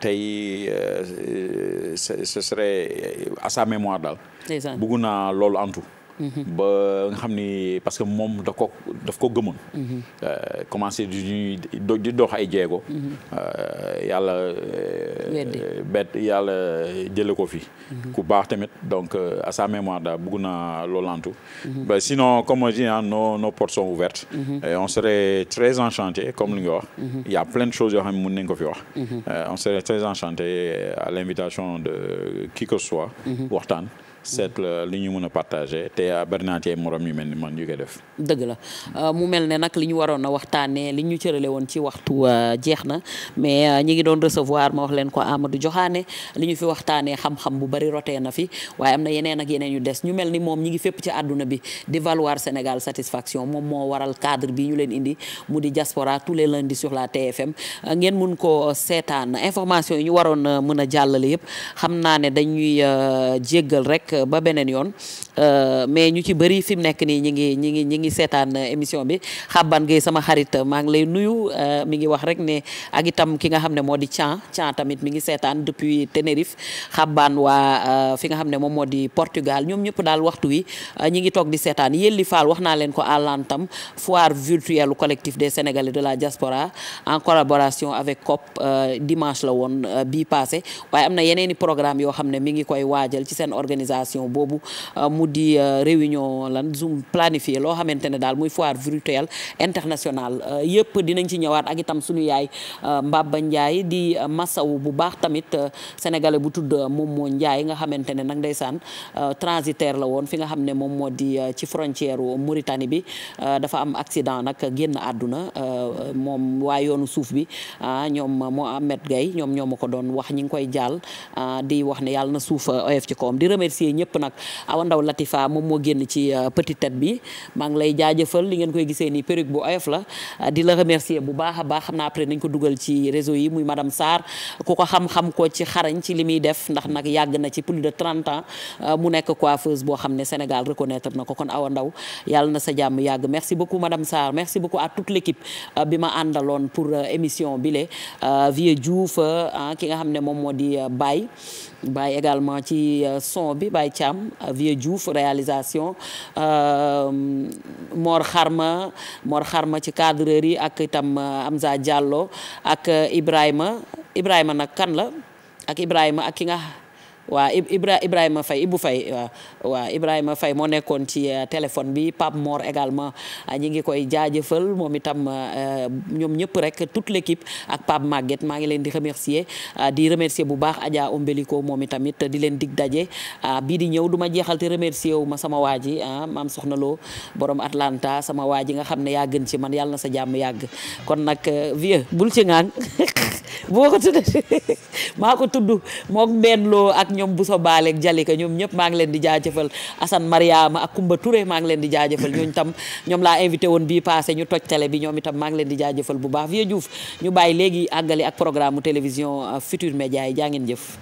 tey ce serait à sa mémoire daal bëgg naa loolu antu ba nga xam ni parce que moom daf ko gëmoon commencé di dox ay jéego yàlla jële ko fi ku baax tamit donc à sa mémoire daal bëgg naa loolu antu ba sinon comme on dit nos portes sont ouvertes et on serait très enchanté comme li nga wax il y a plein de choses yoo xam ne mën nañ ko fi wax on serait très enchanté à l'invitation de qui que ce soit waxtaan seet li ñu mën a partagé te bari naa ci ay morom yu mel ni man yu koy def. dëgg la mu mel ne nag li ñu waroon a waxtaanee li ñu cërale woon ci waxtu jeex na mais ñi ngi doon recevoir ma wax leen ko Amadou Diokhane li ñu fi waxtaanee xam-xam bu bari rotee na fi waaye am na yeneen ak yeneen yu des ñu mel ni moom ñi ngi fépp ci àdduna bi di valoir Sénégal satisfaction moom moo waral cadre bi ñu leen indi mu di diaspora tous les lundis sur la TFM ngeen mun ko seetaan information yi ñu waroon mën a jàllale yëpp xam naa ne dañuy jéggal rek. ba beneen yoon mais ñu ci bëri fi mu nekk nii ñi ngi seetaan émission bi Xaban Gueye sama xarit maa ngi lay nuyu mi ngi wax rek ne ak itam ki nga xam ne moo di Thian tamit mi ngi seetaan depuis Tenerife Xaban waa fi nga xam ne moom moo di Portugal ñoom ñëpp daal waxtu wi ñi ngi toog di seetaan Yelli Fall wax naa leen ko à l'antam foire virtuelle collectif des Sénégalais de la diaspora en collaboration avec COP dimanche la woon bii passé waaye am na yeneeni programme yoo xam ne mi ngi koy waajal ci seen organisation boobu mu di réunion Zoom planifié loo xamante ne daal muy foire virtuelle internationale yëpp dinañ ci ñëwaat ak itam suñu yaay Mbaba Ndiaye di masawu bu baax tamit sénégalais bu tudd Momo Ndiaye nga xamante ne nag ndeysaan transitaire la woon fi nga xam ne moom moo di ci frontière Mauritanie bi dafa am accident nag génn àdduna moom waa yoonu suuf bi ñoom Mohamed Gaye ñoo ma ko doon wax ñi ngi koy jàll di wax ne yàlla na suuf oyof ci kawam di remercier ñëpp nag Awa Ndaw Latifa moom moo moo génn ci petite tête bi maa ngi lay jaajëfal li ngeen koy gisee nii perruque bu oyof la di la remercier bu baax a baax xam naa après nañ ko dugal ci réseau yi muy madame Sarr ku ko xam-xam ko ci xarañ ci li muy def ndax nag yàgg na ci plus de 30 ans mu nekk coiffeuse boo xam ne Sénégal reconnaître na ko kon Awa Ndaw yàlla na sa jàmm yàgg merci beaucoup madame Sarr merci beaucoup à toute l'équipe bi ma àndaloon pour émission bi le Vieux Diouf ki nga xam ne moom moo di Baye également ci son bi Baye Thiam Vieux Diouf réalisation Mor Xarma ci cadreur yi ak itam Amza Diallo ak Ibrahima nag kan la ak Ibrahima ak ki nga waa Ibrahima Faye Ibou Faye waaw Ibrahima Faye moo nekkoon ci téléphone bi Pape Mor également ñi ngi koy jaajëfal moom itam ñoom ñëpp rek toute l'équipe ak Pape Maguette maa ngi leen di remercier bu baax Adja Ombelico moom itamit di leen dig daje bii di ñëw du ma jeexal te remercier wu ma sama waa ji maam Soxna Lo borom Atlanta sama waa ji nga xam ne yaa gën ci man yàlla na sa jàmm yàgg kon nag vieux bul ci ŋaan boo ko tudd maa ko tudd mook Mbène Lo ak ñoom Bousso Baale ak Jalika ñoom ñëpp maa ngi leen di jaajëfal Assane Mariama ak Kumba Touré maa ngi leen di jaajëfal ñooñu tam ñoom laa invité woon bii passé ñu toj télé bi ñoom itam maa ngi leen di jaajëfal bu baax Vieux Diouf ñu bàyyi léegi àggali ak programme télévision Futur Média yi jaa ngeen jëf